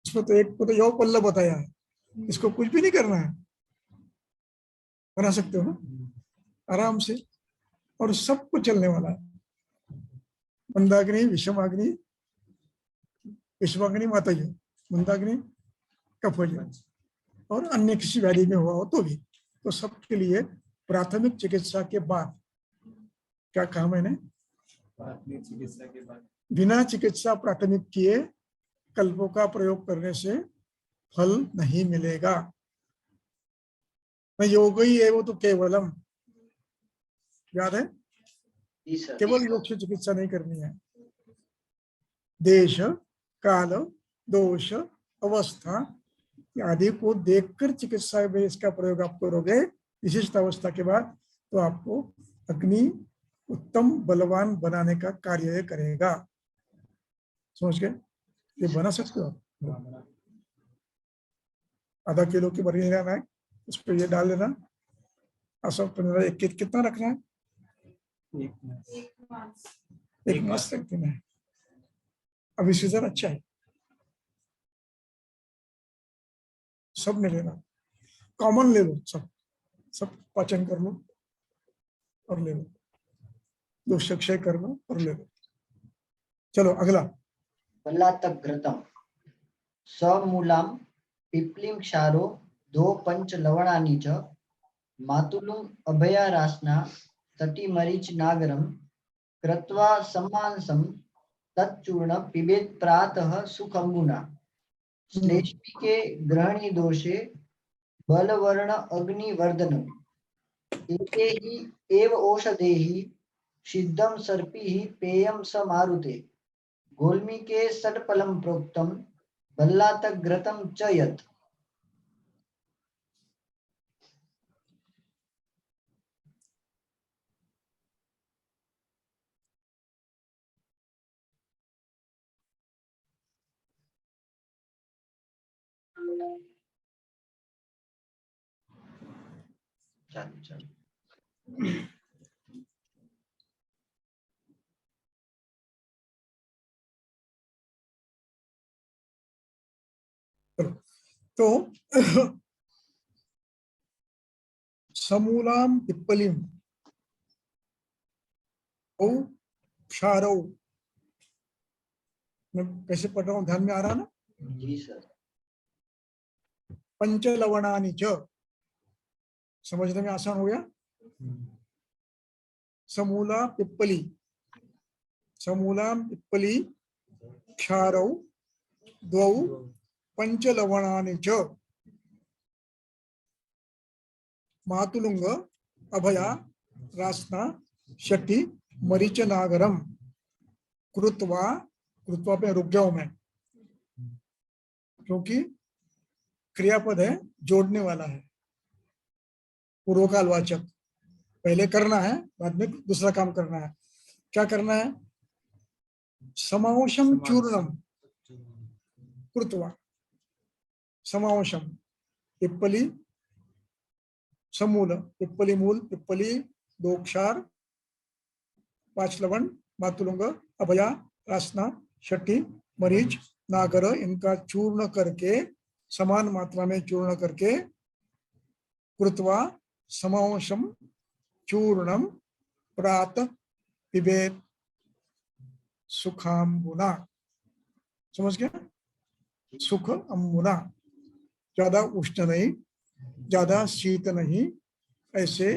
इसमें तो एक को तो यव पल्लव बताया है, इसको कुछ भी नहीं करना है। बना सकते हो ना आराम से, और सब कुछ चलने वाला है। मंदाग्नि, विषमाग्नि, विषमाग्नि मातज, मंदाग्नि कफज, और अन्य किसी व्याधि में हुआ हो तो भी। तो सबके लिए प्राथमिक चिकित्सा के बाद, क्या कहा मैंने? प्राथमिक चिकित्सा के बाद बिना चिकित्सा प्राथमिक किए कल्पों का प्रयोग करने से फल नहीं मिलेगा। मैं योगी है वो तो केवलम, याद है? जी सर। केवल योग से चिकित्सा नहीं करनी है। देश काल दोष अवस्था कि आदि को देखकर चिकित्सा में इसका प्रयोग आप करोगे विशिष्ट अवस्था के बाद, तो आपको अग्नि उत्तम बलवान बनाने का कार्य ये करेगा। समझ गए? ये बना सकते हो आप। आधा किलो की बर्फी लेना है, उस पर ये डाल देना। असम कितना रखना है? एक मास तक देना है। अभी सीजन अच्छा है, सब ने लेना, कॉमन ले लो, सब सब पाचन कर लो और ले लो, दोषक्षय कर लो और ले लो। चलो अगला। बल्लातक घृतम समूलाम पिप्लिम क्षारो दो पंच लवणानि च मातुलुम अभयारासना तटी मरीच नागरम कृत्वा समांसम तच्चूर्ण पिबेत प्रातः सुखंगुना श्लेष्मिके ग्रहणी दोषे बलवर्ण अग्निवर्धनम एते हि एव औषधेहि सिद्धम सर्पिहि पेयम स मारुते गोल्मिके षट्फलं प्रोक्तम बल्लातघृतं च यत्। तो समूलाम पिप्पलिम औ क्षारौ, मैं कैसे पढ़ रहा हूँ ध्यान में आ रहा ना? जी सर। पंचलवणानि च, समझने में आसान हो गया। समूला पिप्पली, समूलाम पिप्पली क्षारौ द्वौ पंचलवणानि च मातुलुंग अभया रासना शक्ति मरीच नागरम कृत्वा, कृत्वा पे रुक जाओ मैं, क्योंकि क्रियापद है, जोड़ने वाला है, पूर्वकाल वाचक। पहले करना है, बाद में दूसरा काम करना है। क्या करना है? समावशम चूर्णम कृत्वा, समावशम पिप्पली समूल, पिप्पली मूल, पिप्पली दो क्षार, 5 लवण, मातुलुंग अभया रासना शक्ति मरीच नागर, इनका चूर्ण करके, समान मात्रा में चूर्ण करके, कृत्वा समावशम चूर्णम प्रात पिबेत सुखाम्बुना। समझ गया? सुख अम्बुना, ज्यादा उष्ण नहीं, ज्यादा शीत नहीं, ऐसे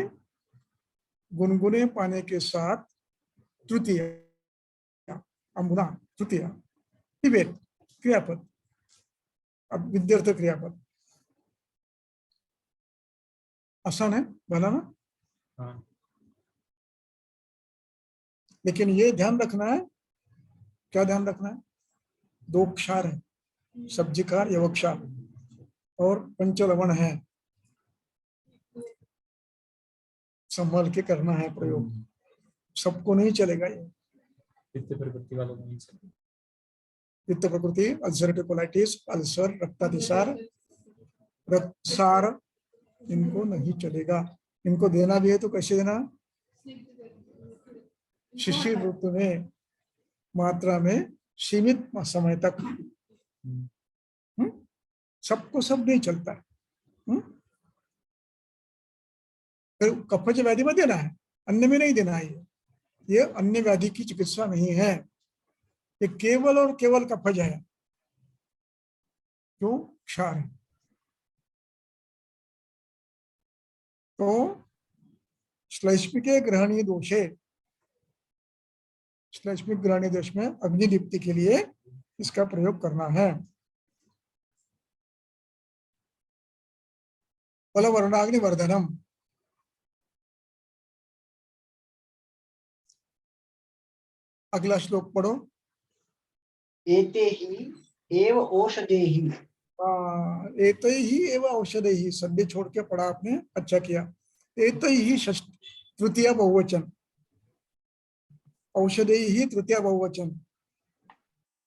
गुनगुने पानी के साथ। तृतीय अम्बुना, तृतीय पिबेत क्रियापद, अब विद्यार्थ क्रियापद। आसान है बनाना, लेकिन ये ध्यान रखना है, क्या ध्यान रखना है? 2 क्षार है, सब्जी का यवक्षार, और पंचलवण है, संभल के करना है प्रयोग, सबको नहीं चलेगा ये। पित्त प्रकृति वालों को नहीं चलेगा। पित्त प्रकृति, अल्सरेटिव कोलाइटिस, अल्सर, रक्तातिसार, रक्तसार, इनको नहीं चलेगा। इनको देना भी है तो कैसे देना? शिशिर ऋतु में मात्रा में सीमित समय तक। सबको सब नहीं चलता है। फिर कफज व्याधि में देना है, अन्य में नहीं देना है। ये अन्य व्याधि की चिकित्सा नहीं है, ये केवल और केवल कफज है, जो क्षार है। तो श्लेष्मिके ग्रहणीय दोषे, श्लेष्मिक ग्रहणीय दोष में अग्निदीप्ति के लिए इसका प्रयोग करना है। बलवर्णाग्निवर्धनम, अगला श्लोक पढ़ो। एते हि एव औषधेहि एतै ही एव औषधै ही, संधि छोड़ के पढ़ा आपने, अच्छा किया। एतै ही तृतीय बहुवचन, औषधै ही तृतीय बहुवचन,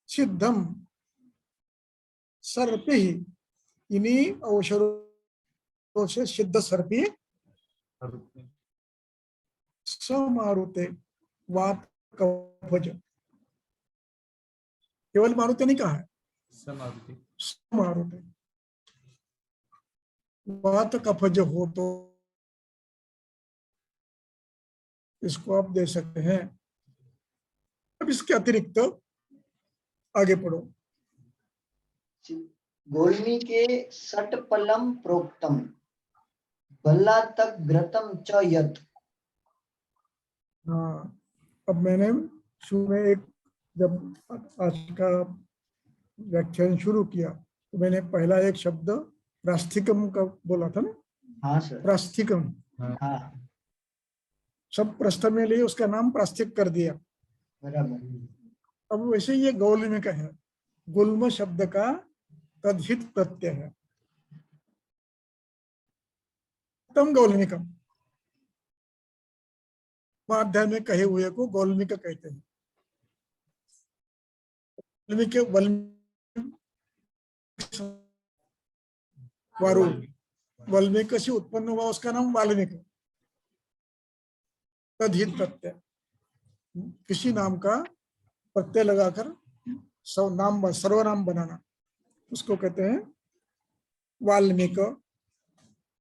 सिद्धम सर्पि ही, इन्हीं औषधों से सिद्ध सर्पी समारुते वात कवच, केवल मारुते नहीं कहा है, समारुति समारुते। वात कफज हो तो इसको आप दे सकते हैं। अब इसके अतिरिक्त आगे पढ़ो। गोल्मी के सटपलम प्रोक्तम भल्ला तक घृतम च यत। हाँ, अब मैंने शुरू में एक, जब आज का व्याख्यान शुरू किया तो मैंने पहला एक शब्द प्रास्थिकम का बोला था ना। हाँ सर। प्रास्थिकम, हाँ सब प्रस्थ में लिए उसका नाम प्रास्थिक कर दिया। बराबर। अब वैसे ये गौल्मिक है, गुल्म शब्द का तद्धित प्रत्यय है, तम गौल्मिकम, अध्याय में कहे हुए को गौल्मिक कहते हैं। वाल्मीकि से उत्पन्न हुआ उसका नाम वाल्मीकि, तद्धित प्रत्यय, किसी नाम का प्रत्यय लगाकर नाम सर्वनाम बनाना, उसको कहते हैं वाल्मीकि।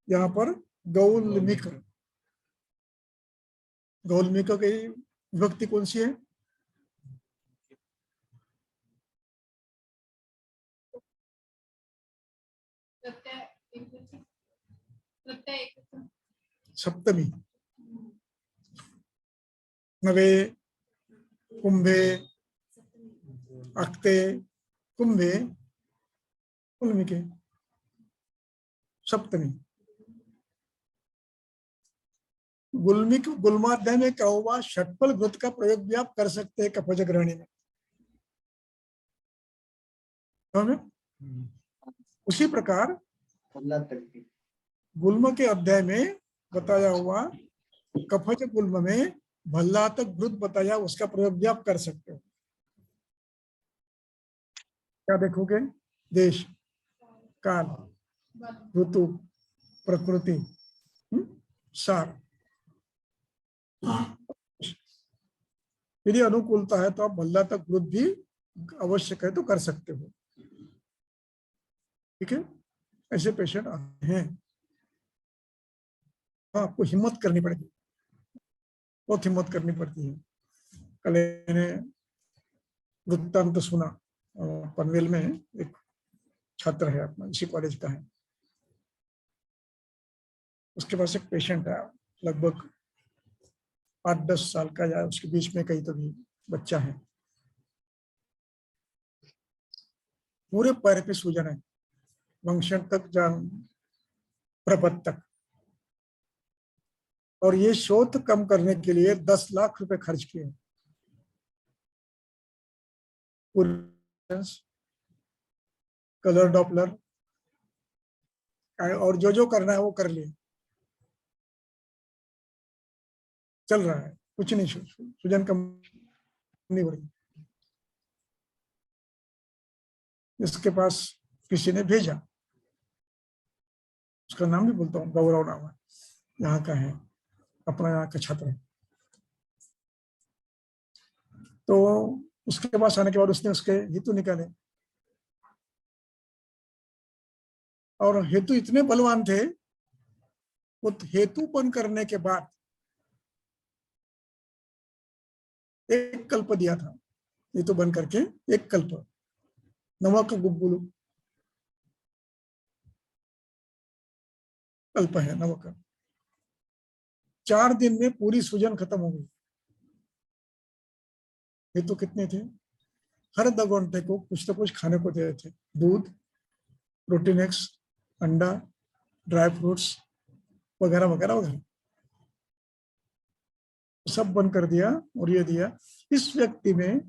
यहाँ पर गौल्मिक, गौल्मिक की विभक्ति कौन सी है? सप्तमी। नवे, कुंभे, अक्ते, कुंभे, कुल्मिके, सप्तमी। गुल्मिक, गुल्माध्याय में क्या हुआ? षटपल घृत का प्रयोग भी आप कर सकते हैं कफज ग्रहणी में। उसी प्रकार गुल्म के अध्याय में बताया हुआ कफज गुल्म में भल्ला तक घृत बताया, उसका प्रयोग भी आप कर सकते हो। क्या देखोगे? देश, काल, ऋतु, प्रकृति, सार। यदि अनुकूलता है तो आप भल्ला तक घृत भी आवश्यक है तो कर सकते हो। ठीक है, ऐसे पेशेंट आते हैं, आपको हिम्मत करनी पड़ेगी, बहुत हिम्मत करनी पड़ती है। कल मैंने वृत्तांत सुना, पनवेल में एक छात्र है अपना, इसी कॉलेज का है, उसके पास एक पेशेंट है, लगभग 8-10 साल का या उसके बीच में कहीं तो भी बच्चा है, पूरे पैर पे सूजन है, वंक्षण तक, जान प्रपद तक, और ये शोथ कम करने के लिए 10 लाख रुपए खर्च किए। कलर डॉपलर और जो करना है वो कर लिए, चल रहा है, कुछ नहीं, सूजन कम नहीं हो रही। इसके पास किसी ने भेजा, उसका नाम भी बोलता हूँ, गौरव नाम है, यहाँ का है, अपना यहाँ का छात्र है। तो उसके पास आने के बाद उसने उसके हेतु निकाले, और हेतु इतने बलवान थे, वो हेतु बंद करने के बाद एक कल्प दिया था, हेतु बंद करके एक कल्प, नवक गुब्बुलु कल्प है, नवक। 4 दिन में पूरी सूजन खत्म हो गई। हेतु कितने थे? हर 2 घंटे को कुछ तो कुछ खाने को दे थे, दूध, प्रोटीन एक्स, अंडा, ड्राई फ्रूट्स वगैरह वगैरह वगैरह, सब बंद कर दिया और ये दिया। इस व्यक्ति में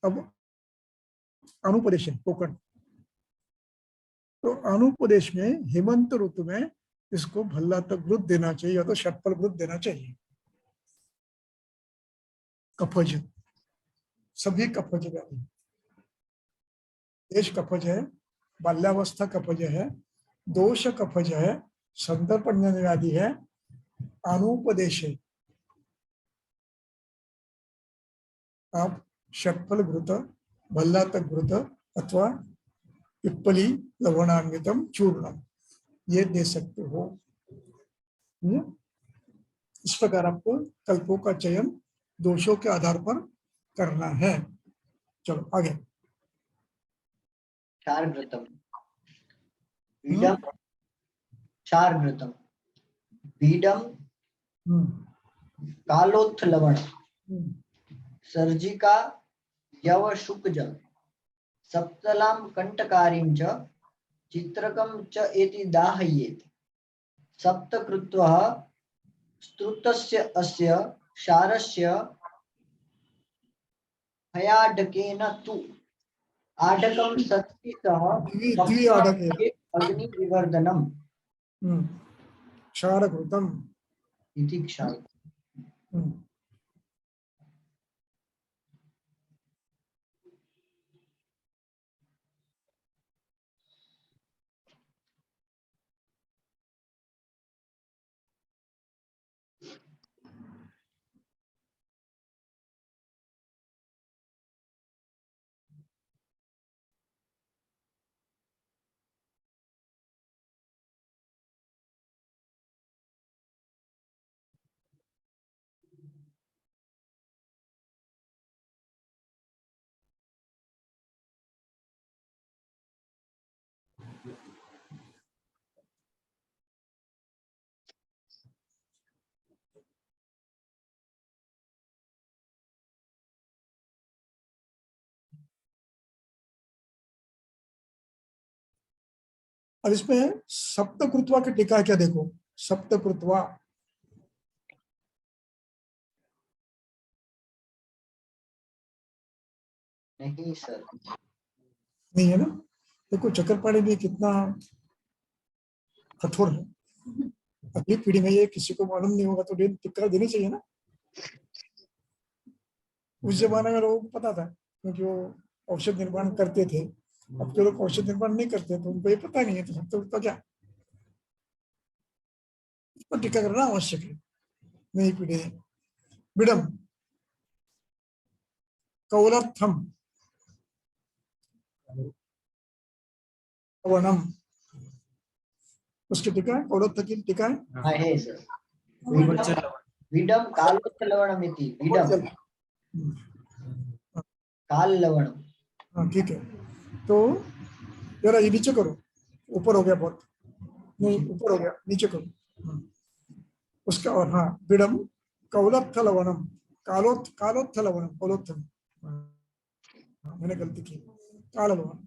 अब अनुपदेशन, कोकण, तो अनुपदेश में हेमंत ऋतु में इसको भल्ला तक वृद्ध देना चाहिए या तो षटफल वृद्ध देना चाहिए। कफज, सभी कफज व्याधि, देश कफज है, बाल्यावस्था कफज है, दोष कफज है, संदर्पण व्याधि है, अनुपदेश है। आप षटफल घृत, भल्ला तक घृत अथवा पिप्पली लवणान्वितम चूर्णम ये दे सकते हो। इस प्रकार आपको कल्पों का चयन दोषों के आधार पर करना है। चलो आगे। क्षारघृतम, बीडम, क्षारघृतम, बीडम, कालोत्थ लवण, सर्जिका, यवशुकजम, सप्तलाम कंटकारीं च चित्रकं च एति दाहयेत्। सप्तकृत्वः स्तुतस्य अस्य क्षारस्य हयाढकेन तु आढकं सत्ति सह द्विआढकेन अग्निविवर्धनम् क्षारघृतम इति क्षार। अब इसमें सप्तकृत्वा की टीका क्या देखो, सप्तकृत्वा नहीं सर, नहीं है ना। देखो चक्रपाणी भी कितना कठोर है। अगली पीढ़ी में ये किसी को मालूम नहीं होगा तो टीका देनी चाहिए ना। उस जमाने में लोगों को पता था क्योंकि वो औषध निर्माण करते थे। अब जो लोग औषध निर्माण नहीं करते तो उनको ये पता नहीं है, तो सप्तकृत्वा क्या, इस पर टीका करना आवश्यक है। नई पीढ़ी बिडम, कौलर्थम, वनम, उसकी टीका है, कौलत्थ की टीका है। हाँ है सर। विडम कालोत्थ लवणमिति, विडम काल लवणम। हाँ ठीक है। तो जरा ये नीचे करो, ऊपर हो गया बहुत, नहीं ऊपर हो गया, नीचे करो उसका। और हाँ बिडम कौलत्थ लवणम, कालोत्थ लवणम, कौलोत्थम, मैंने गलती की, काल लवण,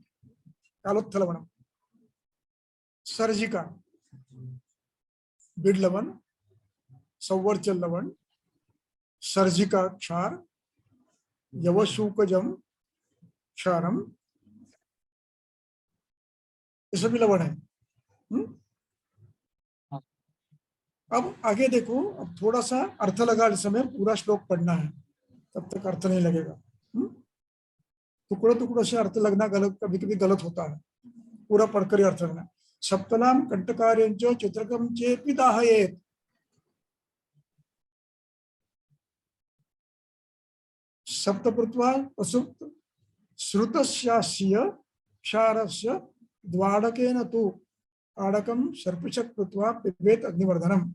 कालोत्थ लवणम, सर्जिका, बिड लवण, संवर्चल लवण, सर्जिका क्षार, यवशुकजम क्षारम, ये सभी लवण है। अब आगे देखो, अब थोड़ा सा अर्थ लगा, इस समय पूरा श्लोक पढ़ना है, तब तक अर्थ नहीं लगेगा। टुकड़ों टुकड़ों से अर्थ लगना गलत, कभी कभी गलत होता है, पूरा पढ़कर अर्थ लगना। सप्तलाम कंटकार्यंच चित्रकम चेपि दाहयेत्। सप्तकृत्वा असुप्त श्रुतस्यास्य क्षारस्य द्वाडकेन तु आडकं सर्पिषक् कृत्वा पिबेत् अग्निवर्धनम्।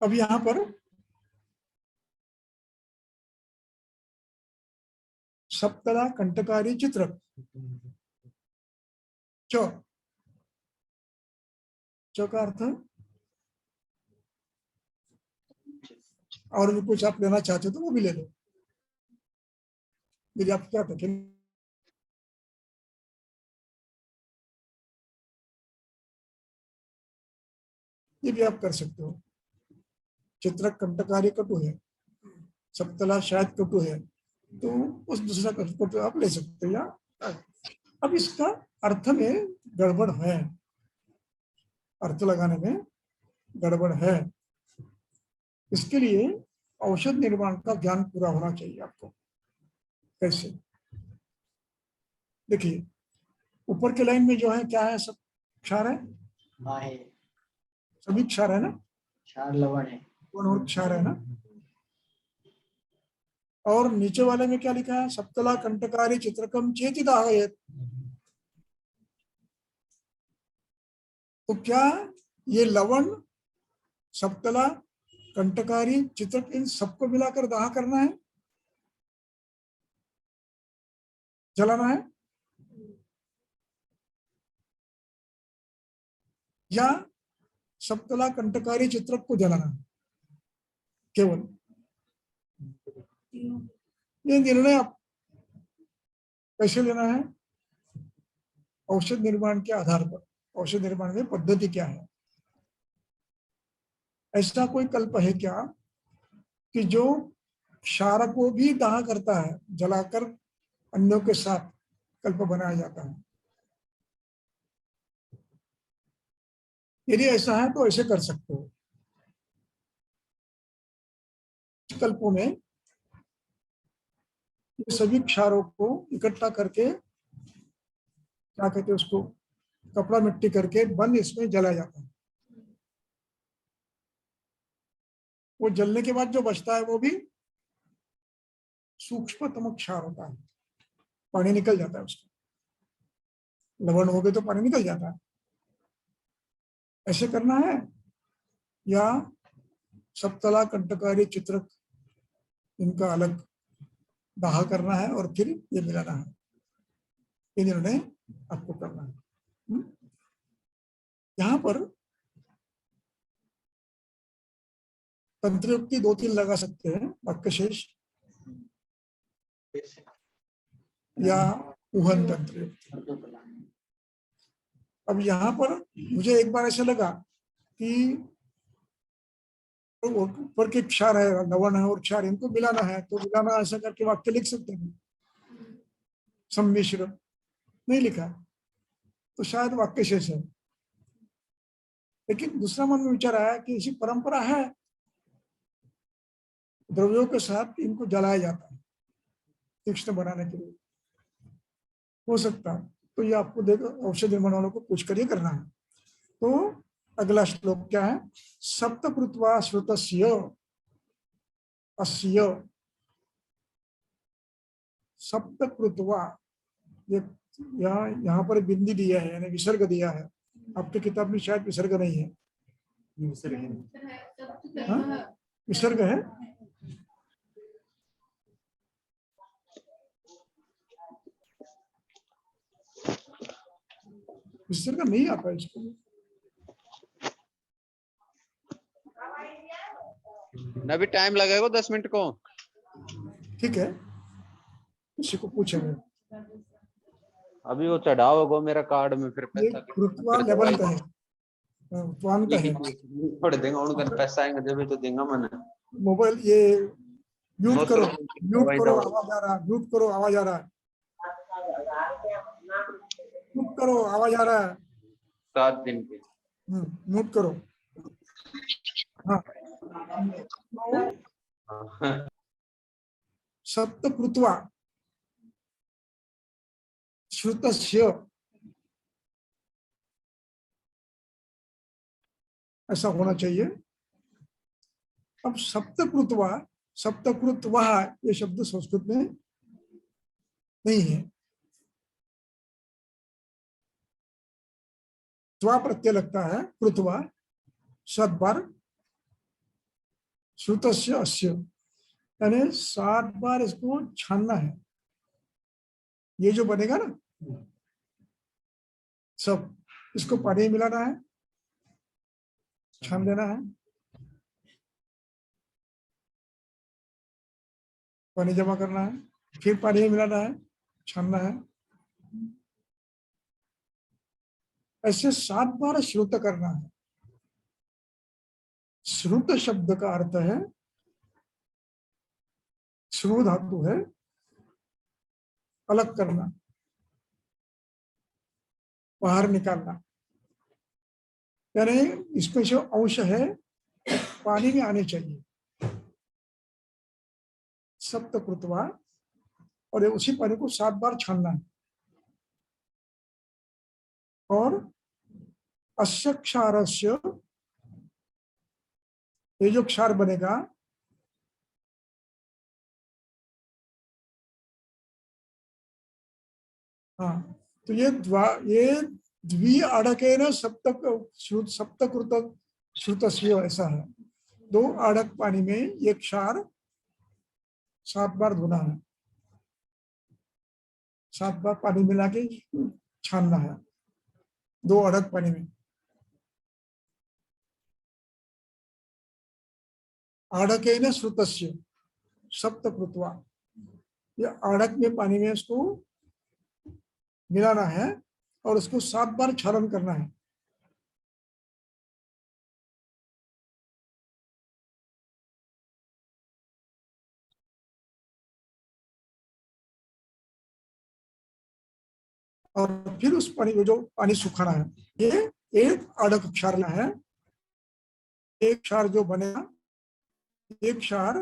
अब यहाँ पर सप्तला कंटकारी चित्र च का अर्थ, और भी कुछ आप लेना चाहते हो तो वो भी ले लो। यदि आप क्या ये भी आप कर सकते हो। चित्रक कंटकारी कटु है, सप्तला शायद कटु है, तो उस दूसरा कटु आप ले सकते हो। या अब इसका अर्थ में गड़बड़ है, अर्थ लगाने में गड़बड़ है, इसके लिए औषध निर्माण का ज्ञान पूरा होना चाहिए आपको। कैसे? देखिए, ऊपर के लाइन में जो है क्या है, सब क्षार है, माहे सभी क्षार है ना, क्षार लवण है, और क्षार है ना। और नीचे वाले में क्या लिखा है, सप्तला कंटकारी चित्रकम चेति दाहयेत्। तो क्या ये लवण, सप्तला, कंटकारी, चित्रक, इन सबको मिलाकर दाह करना है, जलाना है, या सप्तला कंटकारी चित्रक को जलाना है केवल? ये निर्णय आप कैसे लेना है? औषध निर्माण के आधार पर। औषध निर्माण में पद्धति क्या है? ऐसा कोई कल्प है क्या कि जो क्षार को भी दाह करता है, जलाकर अन्यों के साथ कल्प बनाया जाता है? यदि ऐसा है तो ऐसे कर सकते हो। कल्पों में ये सभी क्षारों को इकट्ठा करके, क्या कहते हैं उसको, कपड़ा मिट्टी करके बंद इसमें जलाया जाता है। वो जलने के बाद जो बचता है वो भी सूक्ष्मतम क्षार होता है, पानी निकल जाता है उसका। लवण हो गए तो पानी निकल जाता है। ऐसे करना है, या सप्तला कंटकारी चित्रक इनका अलग दाह करना है और फिर ये मिलाना है? ये निर्णय आपको करना है। यहाँ पर तंत्रयुक्ति 2-3 लगा सकते हैं, वाक्य शेष या उहन तंत्रयुक्ति। अब यहाँ पर मुझे एक बार ऐसा लगा कि ऊपर के क्षार है, लवण है और क्षार, इनको मिलाना है, तो मिलाना ऐसा करके वाक्य लिख सकते हैं। सम्मिश्र नहीं लिखा तो शायद वाक्य शेष है। लेकिन दूसरा मन में विचार आया कि इसी परंपरा है, द्रव्यों के साथ इनको जलाया जाता है तीक्ष्ण बनाने के लिए, हो सकता है। तो ये आपको देखो, औषध निर्माण वालों को पूछ कर ये करना है। तो अगला श्लोक क्या है, सप्तकृत्वा श्रुतस्य अस्य। सप्तकृत्वा, ये यहाँ पर बिंदी दिया है, यानी विसर्ग दिया है। आपकी किताब में शायद विसर्ग नहीं है। हाँ? विसर्ग है? विसर्ग नहीं आता इसको। अभी टाइम लगेगा 10 मिनट को। ठीक है, किसी को पूछेंगे। अभी वो चढ़ाओ गो मेरा कार्ड में, फिर ये पैसा कृत्वा लेवल का है, त्वान का है। छोड़ देंगे उनका पैसा आएंगे जब भी तो देंगे मैंने। मोबाइल ये म्यूट करो, म्यूट करो, आवाज आ रहा है, म्यूट करो, आवाज आ रहा है, म्यूट करो, आवाज आ रहा है। 7 दिन के। म्यूट करो। हाँ, सप्तकृत्वा श्रुतस्य, ऐसा होना चाहिए। अब सप्तकृत्वा, सप्तकृत्वः ये शब्द संस्कृत में नहीं है। त्वा प्रत्यय लगता है, कृत्वा 7 बार, श्रुतस्य अस्य, यानी 7 बार इसको छानना है। ये जो बनेगा ना सब, इसको पानी में मिलाना है, छान देना है, पानी जमा करना है, फिर पानी में मिलाना है, छानना है। ऐसे 7 बार श्रुत करना है। श्रुत शब्द का अर्थ है, श्रु धातु है अलग करना, बाहर निकालना। यानी इसमें जो अंश है पानी में आने चाहिए, सप्तकृत्वा, और उसी पानी को 7 बार छानना है। और अस्य क्षारस्य, ये जो क्षार बनेगा, हाँ, तो ये द्वि आड़केन सप्तकृत श्रुतस्य, ऐसा है। 2 आड़क पानी में ये क्षार 7 बार धोना है, 7 बार पानी मिला के छानना है 2 आड़क पानी में। आड़केन श्रुतस्य सप्तकृत्वा, ये आड़क में पानी में इसको मिलाना है और उसको 7 बार क्षालन करना है। और फिर उस पानी को, जो पानी सुखाना है, ये एक आड़क क्षार है। एक क्षार जो बनेगा, एक क्षार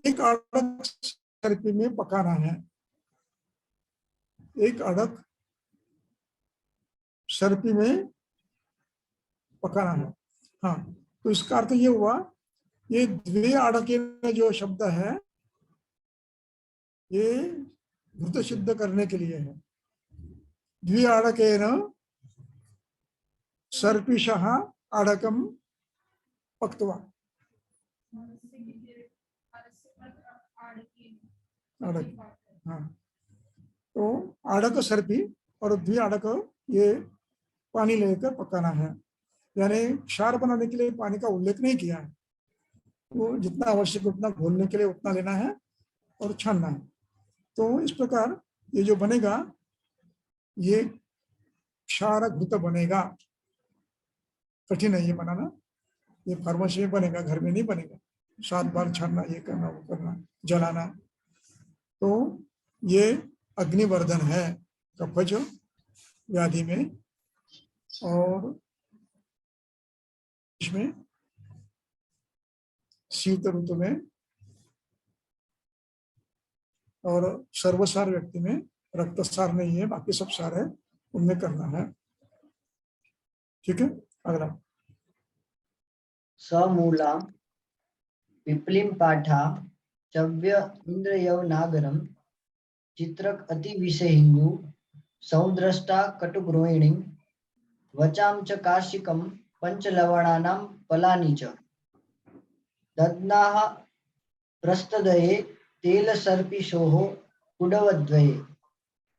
एक आड़क सर्पी में पकाना है, एक आड़क सर्पी में पकाना है। हाँ, तो इसका अर्थ ये हुआ, ये द्वे आड़केन जो शब्द है ये घृत सिद्ध करने के लिए है। द्वि आड़केन सर्पिशः आड़कम पक्त्वा, आड़क, हाँ, तो आड़क सर्पी और द्वि आड़क ये पानी लेकर पकाना है। यानी क्षार बनाने के लिए पानी का उल्लेख नहीं किया है, वो जितना आवश्यक उतना घोलने के लिए उतना लेना है और छानना है। तो इस प्रकार ये जो बनेगा, ये क्षार घृत बनेगा। कठिन है ये बनाना, ये फार्मेसी में बनेगा, घर में नहीं बनेगा। 7 बार छानना, ये करना, वो करना, जलाना। तो ये अग्निवर्धन है कफज व्याधि में, और इसमें शीत ऋतु में और सर्वसार व्यक्ति में, रक्तसार नहीं है, बाकी सब सार है, उनमें करना है। ठीक है, अगला। समूला पिप्लिम पाठा चव्य इंद्रयव नागरम चित्रक अति विषय हिंदू सौद्रष्टा कटुग्रोहिणी वचाम च काशिकम पंचलवणानां फलानि च दद्नाः प्रस्तदये तेलसर्पिशोः कुडवद्वये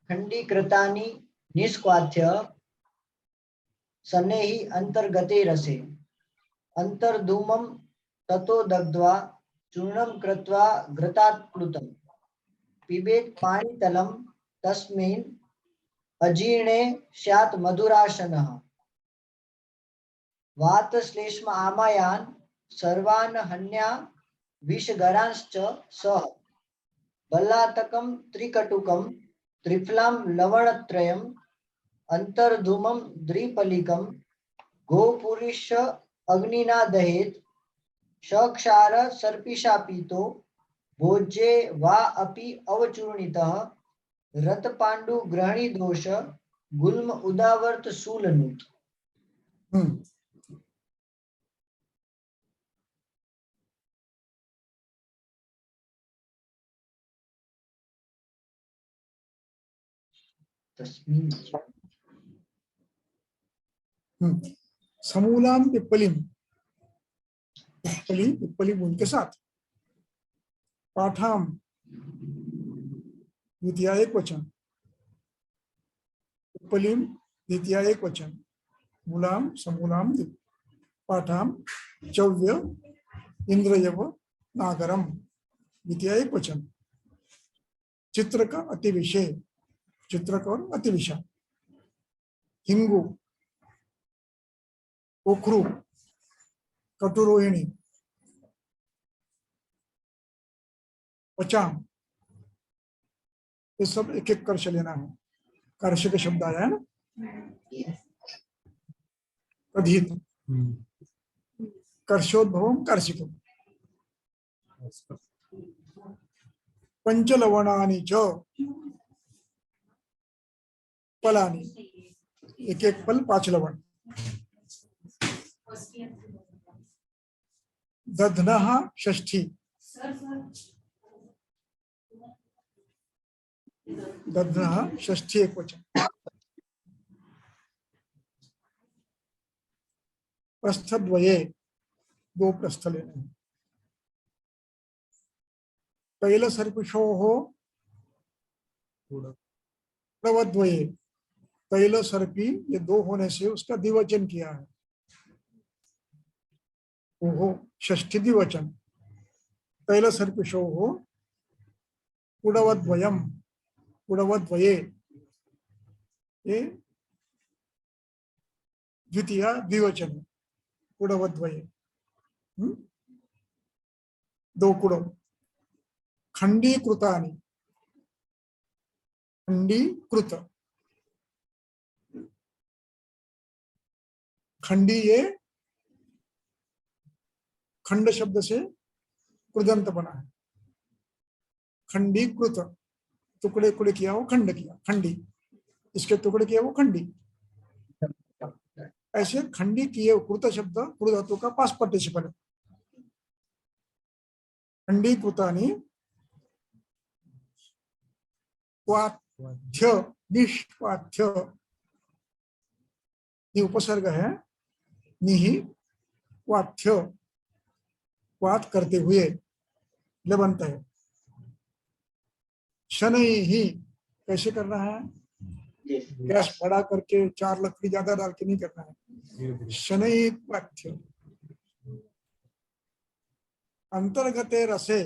खण्डीकृतानि निष्क्वाथ्य सनेहि अंतर्गते रसे अंतर्धूमं ततो दग्ध्वा चूर्णं कृत्वा घृतात् प्लुतं पिबेत् पाणितलं तस्मिन् अजीर्णे स्यात् मधुराशनः वातश्लेष्म आमायान् सर्वान् हन्या विषगरांश्च सह बल्लातकं त्रिकटुकं त्रिफलां लवणत्रयम् अंतर्धूमं द्विपलिकं गोपुरीश अग्निना दहेत् क्षार सर्पिशापितो भोज्ये वा अपि अवचूर्णितः रतपाण्डु ग्रहणी दोष गुल्म उदावर्त शूलनुत। समूलाम पिप्पलिम, पिप्पली उनके साथ, पाठाम द्वितीय एक वचन, पिप्पलिम द्वितीय एक वचन, मूलाम समूलाम पाठाम चव्य इंद्रयव नागरम द्वितीय एक वचन, चित्रक अतिविषय, चित्रक और अतिविषय, हिंगु, ओखरू, कटुरोहिणी, पचाम, ये सब एक एक कर्ष लेना है। कर्ष के शब्द आया है ना, कथित, कर्षोद्भवम कर्षितम, पंचलवणानि च फलानि, एक एक फल 5 लवण। दध्नः षष्ठी, दध्नः षष्ठी एक वचन। प्रस्थद्वये, 2 प्रस्थ लेने हैं। तैलसर्पिषोः प्रवद्वये, तैलसर्पी, ये 2 होने से उसका द्विवचन किया है। ओहो, षष्ठी द्विवचन। तैलसर्पिषोः पुडवद्वयम, पुडवद्वये, ये द्वितीय द्विवचन, पुडवद्वये। 2 कुडव। खंडीकृतानि, खंडीकृत, खंडी ये खंड शब्द से कृदंत बना है। खंडीकृत, टुकड़े टुकड़े किया वो खंड किया, खंडी, इसके टुकड़े किया वो खंडी। ऐसे खंडी किए कृत शब्द कृ धातु का पास्ट पार्टिसिपल है। खंडीकृतानि वाथ्य, निष्पाथ्य, ये उपसर्ग है। निहि वाथ्य, वात करते हुए, लेबंत है। शनै ही, कैसे करना है? गैस बड़ा करके 4 लकड़ी ज्यादा डाल के नहीं करना है। शनै वाथ्य। अंतर्गते रसे,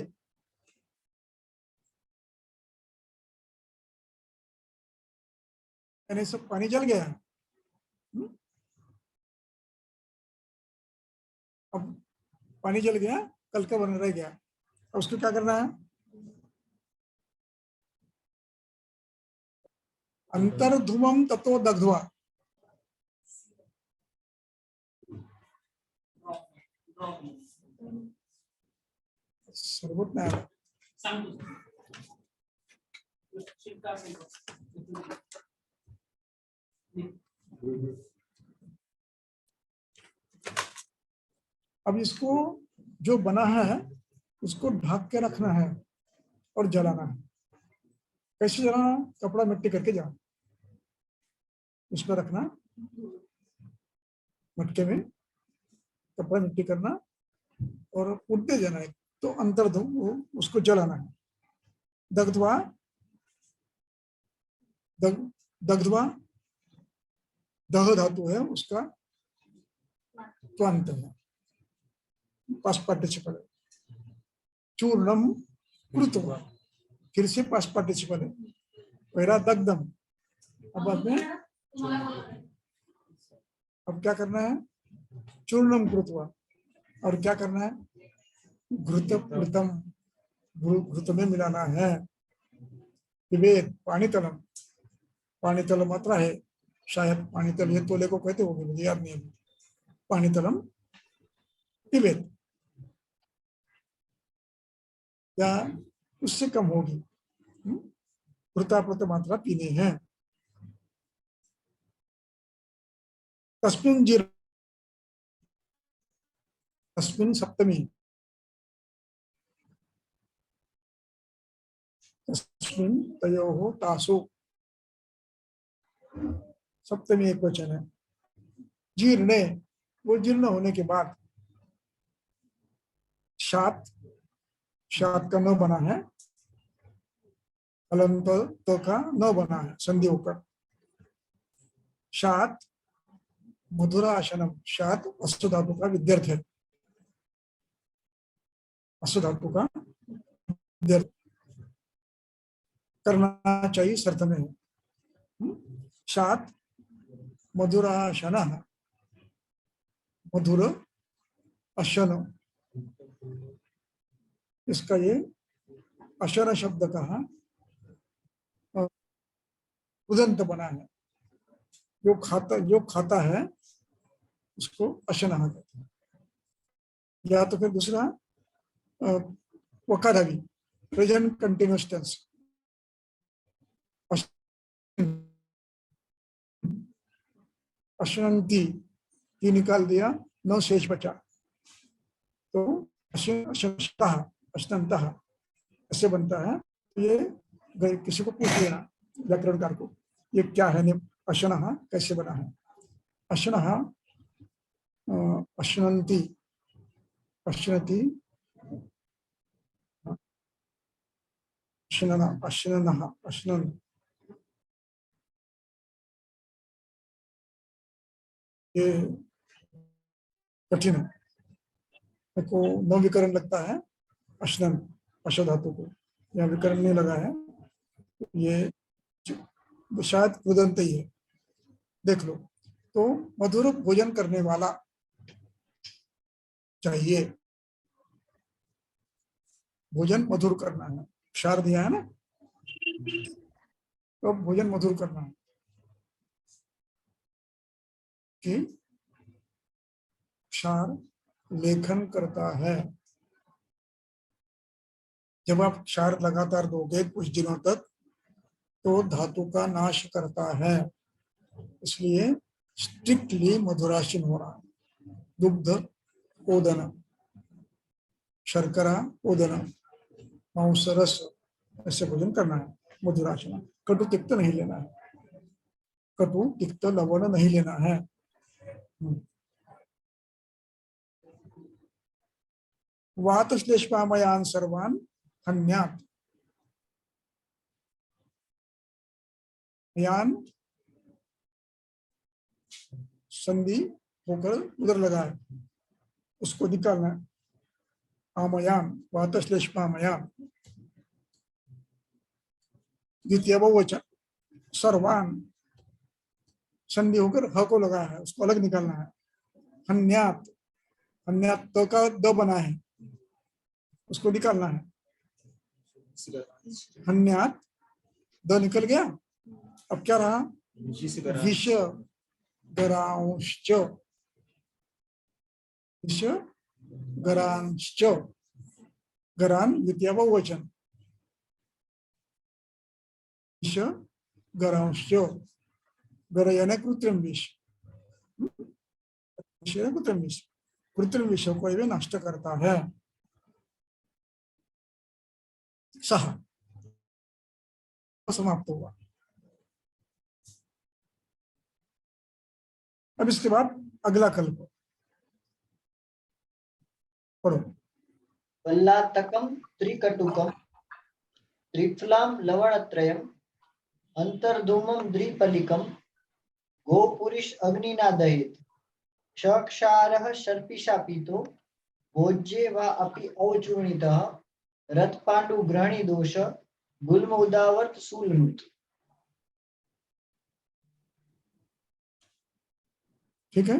यानी सब पानी जल गया। अब पानी जल गया, कल का बना रह गया, अब उसको क्या करना है? अंतर्धुमम ततो दग्ध्वा, सर्वोत्तम है। अब इसको जो बना है उसको ढक के रखना है और जलाना है। कैसे जलाना? कपड़ा मिट्टी करके जा, उसमें रखना, मटके में कपड़ा मिट्टी करना और उड़ते जाना है, तो अंतर्धुम उसको जलाना है। दग्ध्वा, दग्ध्वा दह धातु है, उसका त्वंत है, पास्ट पार्टिसिपल है। चूर्णम कृत्वा, फिर से पास्ट पार्टिसिपल है। पहला दग्धम, अब क्या करना है? चूर्णम कृत्वा, और क्या करना है? घृत कृतम, घृत में मिलाना है। विवेद पानीतलम, पानीतल मात्रा है, शायद पानीतल ये तोले को कहते होंगे, मुझे याद नहीं है। पानीतलम पिबेत, या उससे कम होगी। घृताप्लुत मात्रा पीनी है। तस्मिन् जीर, तस्मिन् सप्तमी, तस्मिन् तयोः तासु, सप्तमी एक वचन है। जीर्णे, वो जीर्ण होने के बाद। शात, शात का न बना है, अलंत तो का न बना है, संधि होकर। शात मधुराशनम, शात अश्व धातु का विद्यार्थ है, अश्व धातु का विद्यार्थ करना चाहिए, शर्त में है। शात मधुराशन, मधुर अशन, इसका ये अशन शब्द का उदंत बना है। जो खाता है उसको अशनः कहते हैं। या तो फिर दूसरा वकारावी, प्रेजेंट कंटिन्यूअस टेंस, अशनंती, ये निकाल दिया, 9 शेष बचा, तो अशनतः, अशनंतः ऐसे बनता है। ये किसी को पूछ लेना व्याकरणकार को, ये क्या है, अशनः कैसे बना है। अशनः, अशनंती, अशनति, अशनना, अशननः, अशनन, ये कठिन है, को नौ विकरण लगता है अशनन, अश धातु को, या विकरण नहीं लगा है, ये शायद उदंत ही है, देख लो। तो मधुर भोजन करने वाला चाहिए, भोजन मधुर करना है, क्षार दिया है ना, तो भोजन मधुर करना है कि क्षार लेखन करता है। जब आप क्षार लगातार दोगे कुछ दिनों तक तो धातु का नाश करता है, इसलिए स्ट्रिक्टली मधुराशीन हो रहा है। दुग्ध ओदन, शर्करा ओदन, मांस रस, ऐसे भोजन करना है मधुराशना। कटु तिक्त नहीं लेना है, कटु तिक्त लवण नहीं लेना है। वात श्लेष्मामयान सर्वान हन्यात, यान संधि होकर उधर लगा है, उसको निकालना है। आमयान, वात श्लेष्मामयान, द्वितीय बहुवचन, सर्वान संधि होकर ह को लगा है, उसको अलग निकालना है। हन्यात, हन्यात तो का द बना है, उसको निकालना है। हन्यात द निकल गया, अब क्या रहा, विष गरांश्च, विष गरांश्च, गरान द्वितीय बहुवचन, विष गरांश्च, गर यानी कृत्रिम विष, कृत्रिम विष, कृत्रिम विषयों को ये नष्ट करता है। सह समाप्त हुआ। अब इसके बाद अगला कल्प पढ़ो। वल्लातकम त्रिकटुकम त्रिफलाम लवणत्रयम अंतर्धूमम द्विपलिकम गोपुरुष अग्निना दहेत क्षक्षारः सर्पिशापितो भोज्ये वा अपि अवचूर्णितः रथपांडु ग्रहणी दोष गुल्म उदावर्त शूलनुत। ठीक है,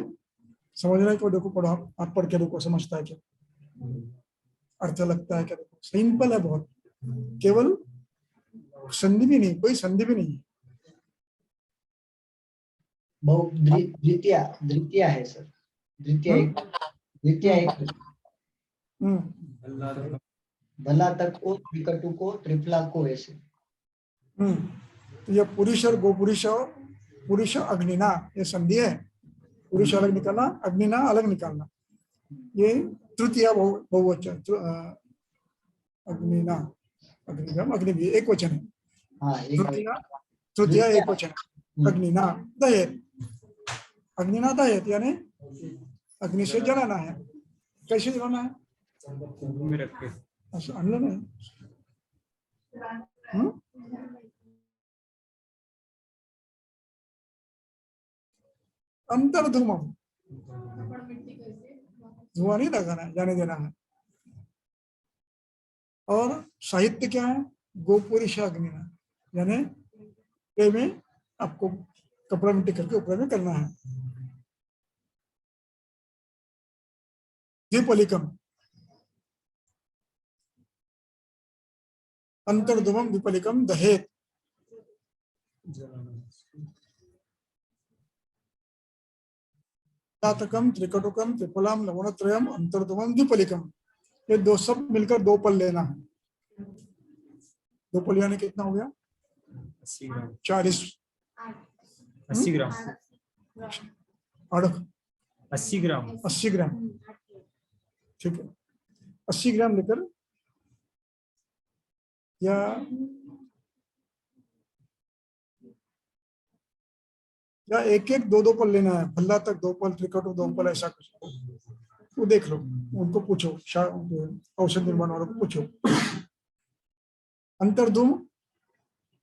समझ रहे हो? देखो पढ़ो, आप पढ़ के देखो, समझता है क्या, अर्थ लगता है क्या? देखो सिंपल है बहुत, केवल संधि भी नहीं, कोई संधि भी नहीं। द्वितीय द्वितीय है सर, द्वितीय एक भला तक को त्रिकटु को त्रिफला को ऐसे। तो ये पुरुष और गोपुरुष और पुरुष अग्निना, ये संधि है। पुरुष अलग निकालना, अग्निना अलग निकालना, ये तृतीय बहुवचन, अग्निना, अग्निगम, अग्नि भी एक वचन है। तृतीय एक वचन, अग्निना दहेत, अग्निना दहेत यानी अग्नि से जलाना है। कैसे जलाना है? में रख के अन्न में। अंतर्धूमम, धुआं नहीं लगाना है, जाने देना है। और साहित्य क्या है? गोपुरुष अग्निना, यानी में आपको कपड़ा मिट्टी करके ऊपर में करना है। द्विपलिकम, अंतर्धुमम द्विपलिकम दहेत, जातकम त्रिकटुकम त्रिफलम लवणत्रयम अंतर्धुमम द्विपलिकम। ये दो सब मिलकर 2 पल लेना है। 2 पल यानी कितना हो गया? 80 ग्राम 40 80 ग्राम अड़क 80 ग्राम 80 ग्राम, ठीक है। 80 ग्राम लेकर या एक एक 2 पल लेना है। भल्ला तक 2 पल, त्रिकटु 2 पल, ऐसा कुछ वो देख लो, उनको पूछो, औषध निर्माण वालों को पूछो। अंतर्धूम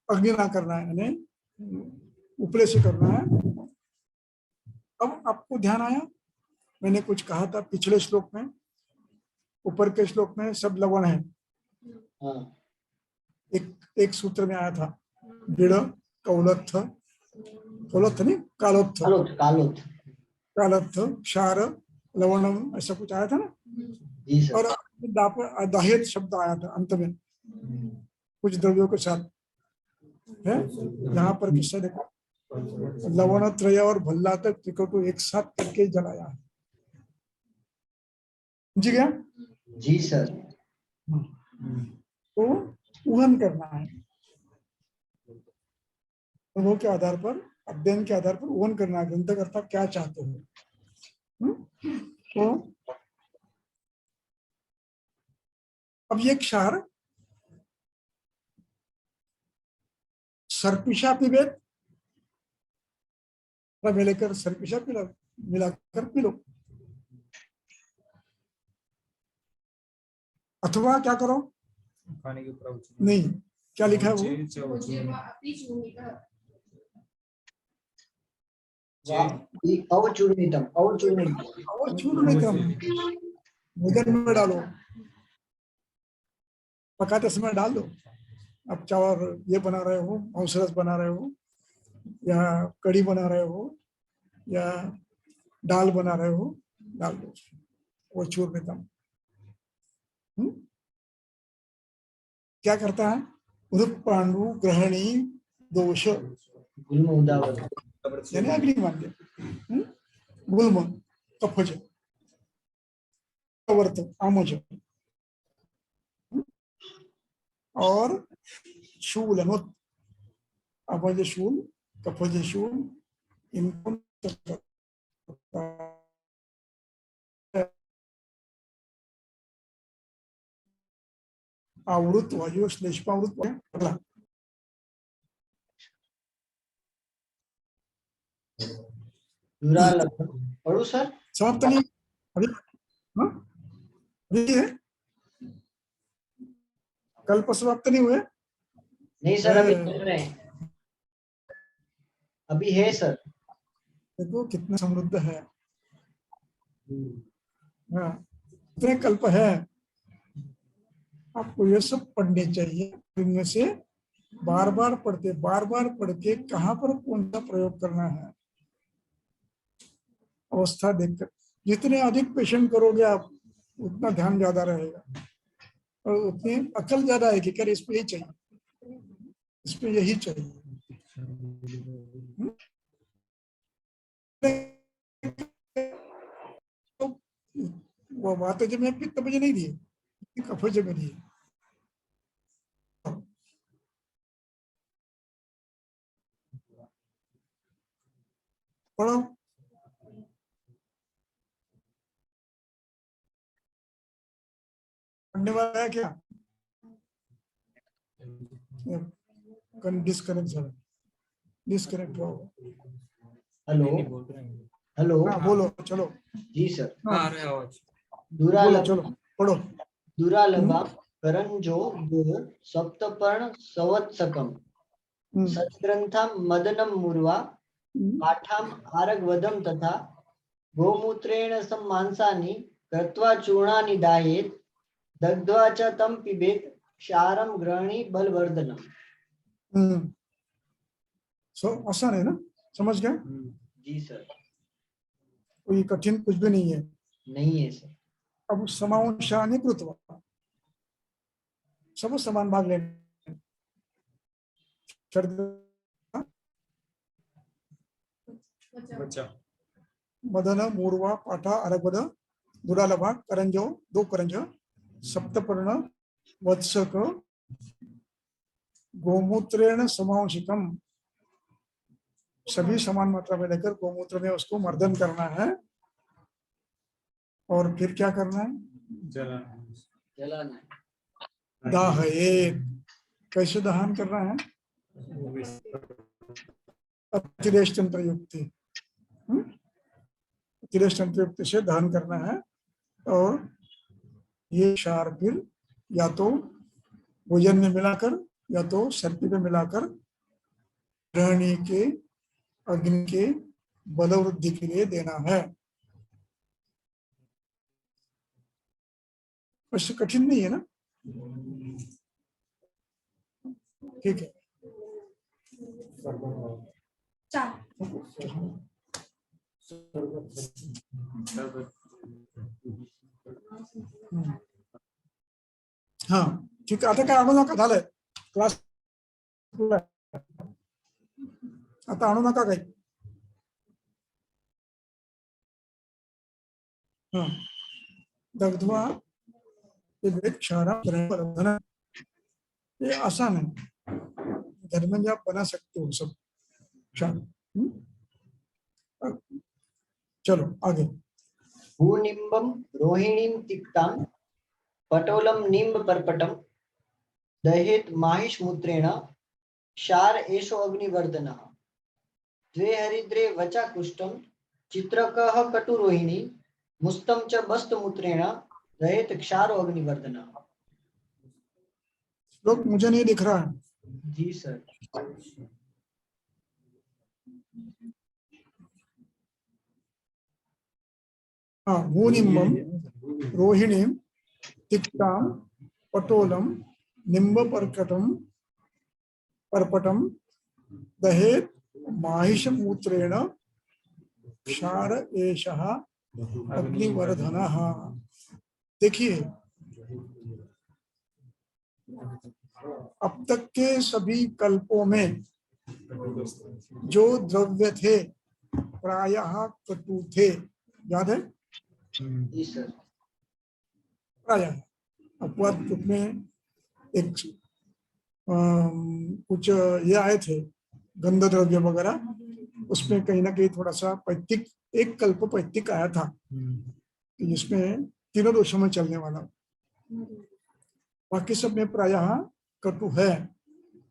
अग्नि ना करना है, यानी ऊपरे से करना है। अब आपको ध्यान आया, मैंने कुछ कहा था पिछले श्लोक में, ऊपर के श्लोक में सब लवण है। एक सूत्र में आया था बिड़ कौलत्थ, कौलत्थ नहीं कालोत्थ, कालोत्थ क्षार लवणम, ऐसा कुछ आया था ना। और दाहेत शब्द आया था अंत में, कुछ द्रव्यों के साथ है। यहाँ पर किससे देखो, लवण त्रय और भल्ला तक त्रिकटु एक साथ करके जलाया है। जी क्या? जी सर। तो उहन करना है, अनुभव के आधार पर, अध्ययन के आधार पर उहन करना है। ग्रंथकर्ता क्या चाहते हो। तो अब ये क्षार सर्पिशा पिबेत, मिलाकर सर्पिशा मिलाकर पी लो, अथवा क्या करो, खाने के ऊपर नहीं क्या लिखा है वो, अवचूर्णितम, अवचूर्णितम भोजन में डालो, पकाते समय डाल दो। अब चावल ये बना रहे हो, मांस बना रहे हो, या कड़ी बना रहे हो, या दाल बना रहे हो, डाल दो वो चूर्णितम। क्या करता है, पांडु ग्रहणी दोष यानी अग्निमान्य, गुल्म कफज वर्त आमज और शूल अनुत, अपज शूल कफज शूल, इनको आवृत वायु श्लेष्मावृत अगला पढ़ो सर। समाप्त नहीं अभी, हाँ अभी है, कल्प समाप्त नहीं हुए। नहीं सर, अभी चल रहे हैं, अभी है सर। देखो कितना समृद्ध है, हाँ कितने कल्प है। आपको ये सब पढ़ने चाहिए, इनमें से बार बार पढ़ के कहाँ पर कौन सा प्रयोग करना है, अवस्था देखकर। जितने अधिक पेशेंट करोगे आप, उतना ध्यान ज्यादा रहेगा और उतनी अकल ज्यादा है कि कर इस पे ही चाहिए, इस पे यही चाहिए। तो वो बातें जब मैं पित्त मुझे नहीं दिए, कफज में दिए। पढ़ो, पढ़ने वाला है क्या? डिस्कनेक्ट डिस्कनेक्ट हो। हेलो हेलो, हाँ बोलो, चलो जी सर। आ रहा है आवाज। बोलो, चलो पढ़ो। दुरालभा करंजो गो सप्तपर्ण संवत्सकम सत्ग्रंथम मदनम मुर्वा पाठाम आरगवदम तथा गोमूत्रेण सम मांसानि कृत्वा चूर्णानि दायेत दग्ध्वा च तम पिबेत क्षारम ग्रहणी बलवर्धनम। आसान है ना, समझ गया? जी सर। कोई कठिन कुछ भी नहीं है। नहीं है सर। अब समांशानि कृत्वा, सब समान भाग लेने। बचा मदन मूर्वा पाठा अरगद दुरालभा करंजो दो करंज सप्तपर्ण वत्सक गोमूत्रेण समांशिकम, सभी समान मात्रा में लेकर गोमूत्र में उसको मर्दन करना है। और फिर क्या करना है? जलाना है। दाहयेत, कैसे दहन करना है? अतिरेश तंत्र युक्ति, अतिरेश तंत्र युक्ति से दहन करना है। और ये क्षार फिर या तो भोजन में मिलाकर या तो सर्पी में मिलाकर गृहिणी के अग्नि के बल वृद्धि के लिए देना है। वैसे कठिन नहीं है ना? ठीक है। हाँ ठीक आहे. आता काय आणू नका, झालंय क्लास. आता आणू नका काही. हाँ दग्ध्वा क्षारा धन, ये आसान है. घर में आप बना सकते हो सब क्षार. चलो आगे. भूनिम्बम रोहिणीं तिक्तां पटोलम निम्ब पर्पटम दहेत माहिष्मूत्रेण क्षार एषो अग्निवर्धनः द्वे हरिद्रे वचा कुष्टम चित्रकः कटुरोहिणी मुस्तम च बस्तमूत्रेण दहेत क्षारो अग्निवर्धनः. लोग मुझे नहीं दिख रहा है. जी सर. हाँ भूनिम्बम रोहिणीं तिक्तां पटोलम निम्ब पर्पटम दहेत माहिषमूत्रेण क्षार एषः अग्निवर्धनः. देखिए अब तक के सभी कल्पों में जो द्रव्य थे प्रायः कटु थे, याद है? जी सर. प्रायः अपवाद रूप में एक कुछ ये आए थे गंध द्रव्य वगैरह, उसमें कहीं ना कहीं थोड़ा सा पैतृक, एक कल्प पैतृक आया था जिसमें तीनों दोषों में चलने वाला. बाकी सब में प्रायः कटु है.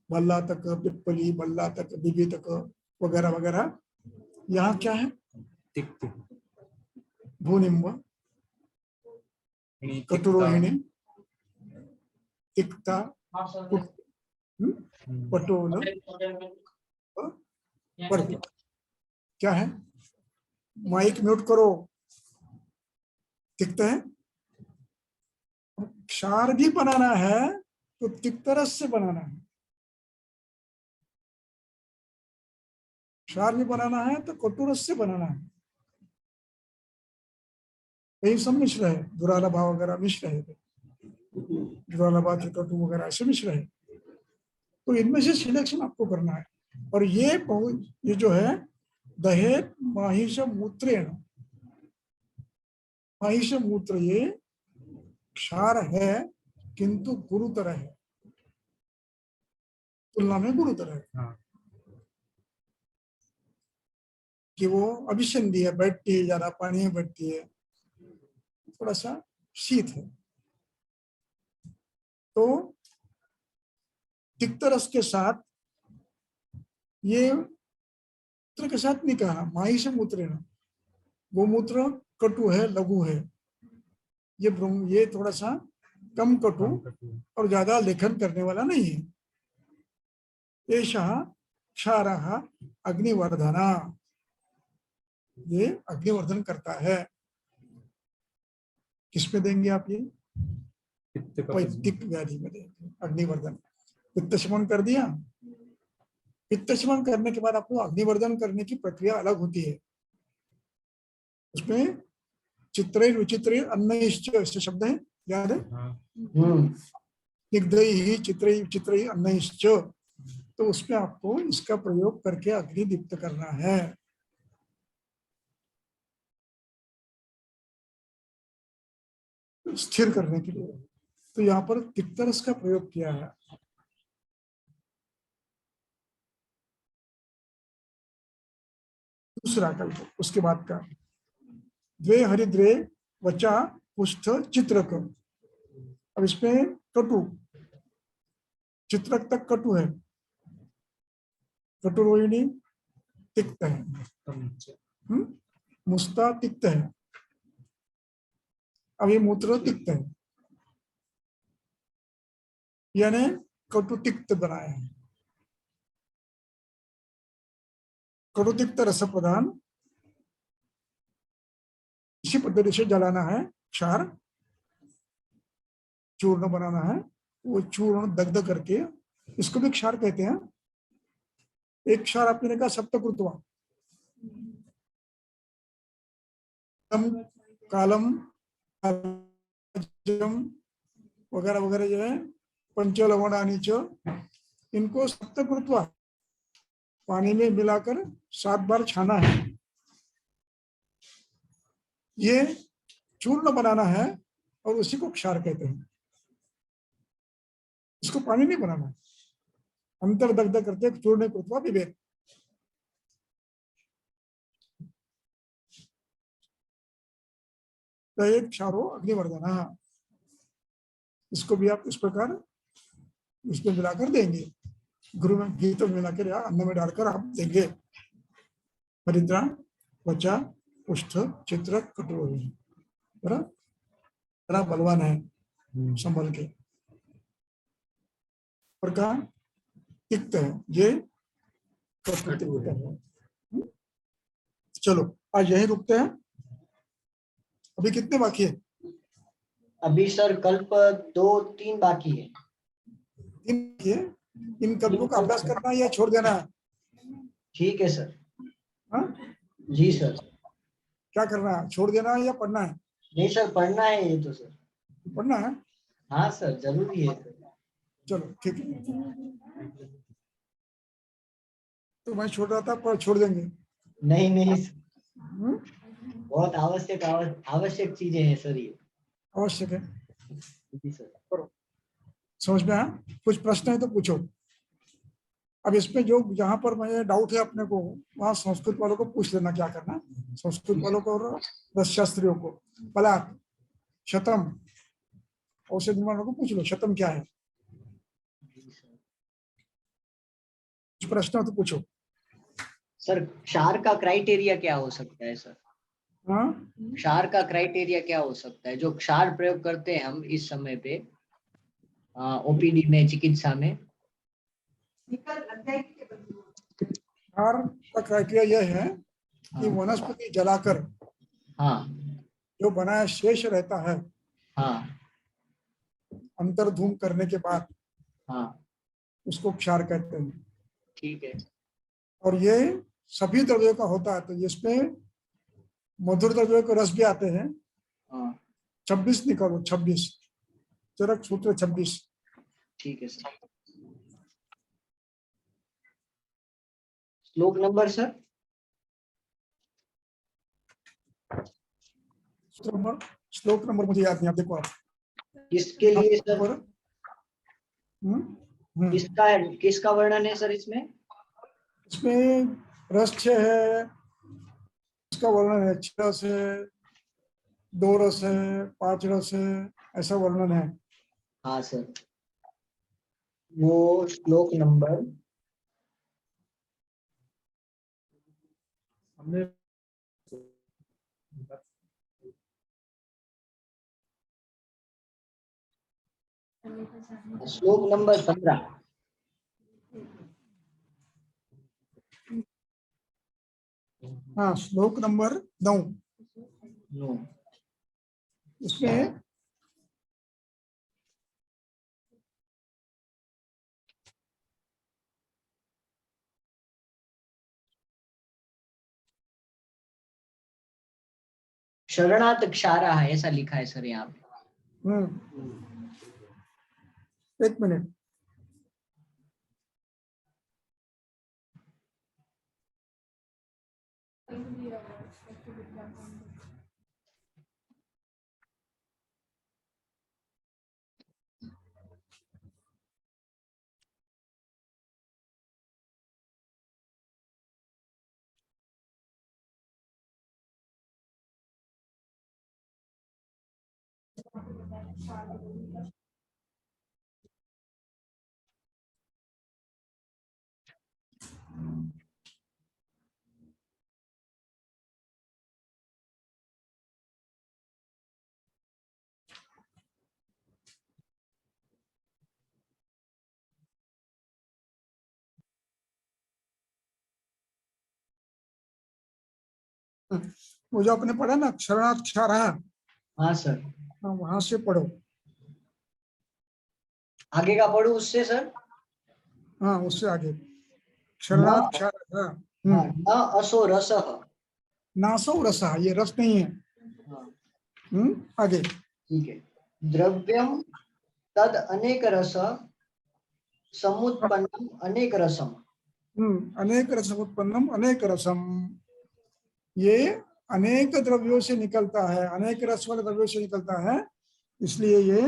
बल्ला तक, पिप्पली, बल्ला तक, बिबी तक वगैरह वगैरह. यहाँ क्या है? भूनिम्ब, कटुरोहिणी, तिक्ता, पटोल, पर्पट. क्या है? माइक म्यूट करो. तिक्त है. क्षार भी बनाना है तो तिक्त रस से बनाना है. क्षार भी बनाना है तो कटु रस से बनाना है. यही सब मिश्र है. दुरालभा वगैरह मिश्र है. दुरालभा कटु वगैरह ऐसे मिश्र है. तो इनमें से सिलेक्शन आपको करना है. और ये जो है दहेत माहिष मूत्रेण, माहिष मूत्र ये क्षार है किंतु गुरुतर है, तुलना में गुरुतर है. हाँ. कि वो अभिसंधि है, बैठती है, ज्यादा पानी में बैठती है, थोड़ा सा शीत है. तो तिक्त रस के साथ ये मूत्र के साथ नहीं कहा. माहिष मूत्रेण, गोमूत्र कटु है, लघु है. ये थोड़ा सा कम कटु और ज्यादा लेखन करने वाला नहीं है. एषः क्षारः अग्निवर्धना, ये अग्निवर्धन करता है. किसमें देंगे आप? ये पैतृक व्याधि में देंगे अग्निवर्धन. पित्त शमन कर दिया. पित्त शमन करने के बाद आपको अग्निवर्धन करने की प्रक्रिया अलग होती है. उसमें चित्रैर विचित्रैर अन्नैश्च ऐसे शब्द है, याद है? हाँ, दिग्धैः चित्रैः विचित्रैः अन्नैश्च, तो उसमें आपको इसका प्रयोग करके अग्नि दीप्त करना है। स्थिर करने के लिए, तो यहाँ पर तिक्तरस का प्रयोग किया है। दूसरा कल्प उसके बाद का, द्वे हरिद्रे वचा पुष्ठ चित्रक। अब इसमें कटु, चित्रक तक कटु है, कटुरोहिणी तिक्त है, मुस्ता तिक्त है, अभी मूत्र तिक्त है, यानी कटु तिक्त बनाया है। कटु तिक्त रस प्रधान, इसी पद्धति से जलाना है। क्षार चूर्ण बनाना है, वो चूर्ण दग्ध करके, इसको भी क्षार कहते हैं। एक क्षार आपने कहा सप्तकृत्वा, कालम वगैरह वगैरह जो है, पंचलवणानि च, इनको सप्तकृत्वा पानी में मिलाकर 7 बार छाना है। ये चूर्ण बनाना है और उसी को क्षार कहते हैं। इसको पानी नहीं बनाना है, अंतर दग्ध करते चूर्ण कृत्वा विवेक। क्षारो अग्निवर्धन, इसको भी आप इस प्रकार इसमें मिलाकर देंगे, गुरु में घी तो मिलाकर या अन्न में डालकर आप देंगे। हरिद्रा वचा पुष्ठ चित्रक कटुरोहिणी, बड़ा बलवान है संभल के प्रकार तिक्त है, ये तिक्त है। चलो आज यही रुकते हैं। अभी कितने बाकी है? अभी सर कल्प 2-3 बाकी है। इन कल्पों का अभ्यास करना है या छोड़ देना है? ठीक है सर। हाँ? जी सर। क्या करना है, छोड़ देना है या पढ़ना है? नहीं सर, पढ़ना है ये तो सर। पढ़ना है? हाँ सर, जरूरी है सर। चलो ठीक है, तो मैं छोड़ रहा था पर छोड़ देंगे। नहीं नहीं सर, बहुत आवश्यक चीजें हैं सर ये। आवश्यक है। जी सर। करो, समझ में आया? कुछ प्रश्न है तो पूछो। अब इसमें जो जहां पर मैं डाउट है अपने को, वहां संस्कृत वालों को पूछ लेना क्या करना, संस्कृत वालों को और रसशास्त्रियों को। पलात, शतम, औषधि वालों को पूछ लो शतम क्या है। कुछ प्रश्न हो तो पूछो। सर क्षार का क्राइटेरिया क्या हो सकता है सर? हाँ, क्षार का क्राइटेरिया क्या हो सकता है, जो क्षार प्रयोग करते हैं हम इस समय पे ओपीडी में, चिकित्सा में? क्षार का क्राइटेरिया यह है कि वनस्पति जलाकर हाँ जो बनाया शेष रहता है, हाँ अंतर्धूम करने के बाद, हाँ, उसको क्षार कहते हैं। ठीक है। और ये सभी द्रव्यों का होता है, तो इसमें मधुर द्रव्यों के रस भी आते हैं। हाँ 26 निकालो, 26 चरक सूत्र 26। ठीक है सर। श्लोक नंबर सर? श्लोक नंबर मुझे याद नहीं, आप देखो आप। किसके लिए सर? किसका वर्णन है सर इसमें? इसमें रस 6 है, इसका वर्णन है 6 रस है, 2 रस है, 5 रस है, ऐसा वर्णन है। हाँ सर, वो श्लोक नंबर हमने श्लोक नंबर 15। हाँ, श्लोक नंबर 9। इसमें शरणार्थ क्षारः ऐसा लिखा है सर यहाँ पे। एक मिनट। वो जो आपने पढ़ा ना शरणार्थ क्षारः, हाँ सर। वहां से पढ़ो। आगे का पढ़ू उससे सर? हाँ उससे आगे शरणार्थ क्षारः। हाँ, न असो रसः। नासो रसः, ये रस नहीं है। हाँ, आगे। ठीक है। द्रव्यम तद अनेक रस समुत्पन्नम अनेक रसम। अनेक रसम उत्पन्नम अनेक रसम, ये अनेक द्रव्यों से निकलता है, अनेक रस वाले द्रव्यों से निकलता है, इसलिए ये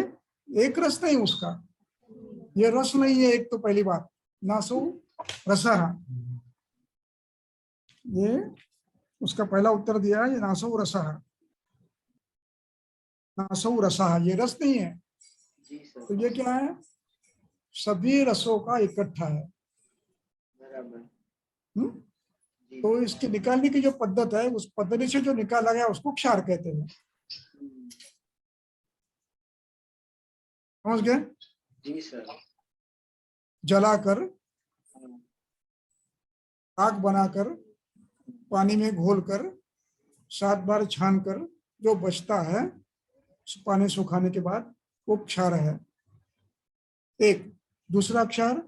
एक रस नहीं उसका, ये रस नहीं है। एक तो पहली बात, नासो रसः, ये उसका पहला उत्तर दिया है, ये नासो रसः, नासो रसः, ये रस नहीं है। जी सर। तो ये क्या है? सभी रसों का इकट्ठा है। बराबर। हम्म? जी। तो इसके निकालने की जो पद्धत है, उस पद्धति से जो निकाला गया उसको क्षार कहते हैं। समझ गए? जी सर। जलाकर, आग बनाकर, पानी में घोलकर 7 बार छानकर जो बचता है पानी सुखाने के बाद, वो क्षार है। एक दूसरा क्षार,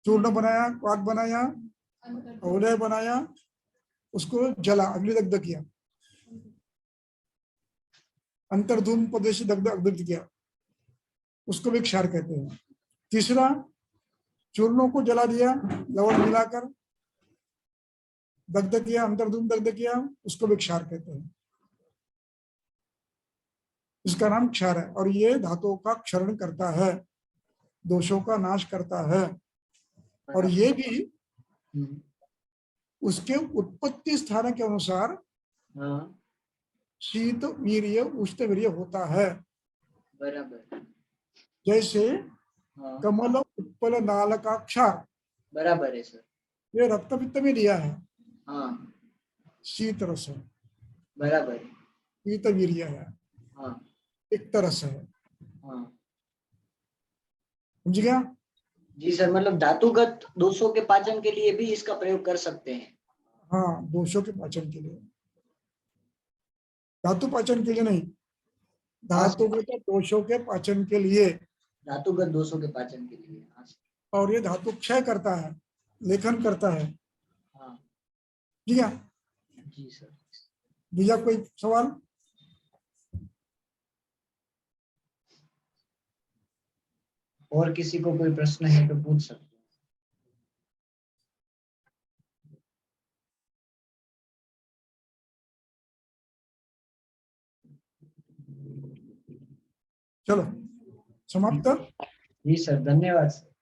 चूर्ण बनाया, पाक बनाया, अवलय बनाया, उसको जला, अग्निदग्ध किया, अंतर्धूम प्रदेश दग्ध किया, उसको भी क्षार कहते हैं। तीसरा, चूर्णों को जला दिया, लवण मिलाकर दग्ध किया, अंतर्धूम दग्ध किया, उसको भी क्षार कहते हैं। इसका नाम क्षार है, और ये धातुओं का क्षरण करता है, दोषों का नाश करता है, और ये भी उसके उत्पत्ति स्थान के अनुसार शीत वीर्य उष्ण वीर्य होता है। बराबर। जैसे कमल उत्पल नाल का क्षार, बराबर है सर। ये रक्त पित्त में दिया है, हाँ, शीत रस है, बराबर। शीत वीर्य है, हाँ, पित्त रस है। हाँ। समझ गया? जी सर, मतलब धातुगत दोषों के पाचन के लिए भी इसका प्रयोग कर सकते हैं। हाँ, दोषों के पाचन के लिए, धातु पाचन के लिए नहीं, धातुगत दोषों के पाचन के लिए। धातुगत दोषों के पाचन के लिए। हाँ सर। और ये धातु क्षय करता है, लेखन करता है। हाँ। ठीक है? जी सर। भैया कोई सवाल? और किसी को कोई प्रश्न है तो पूछ सकते हैं। चलो समाप्त। जी सर, धन्यवाद सर।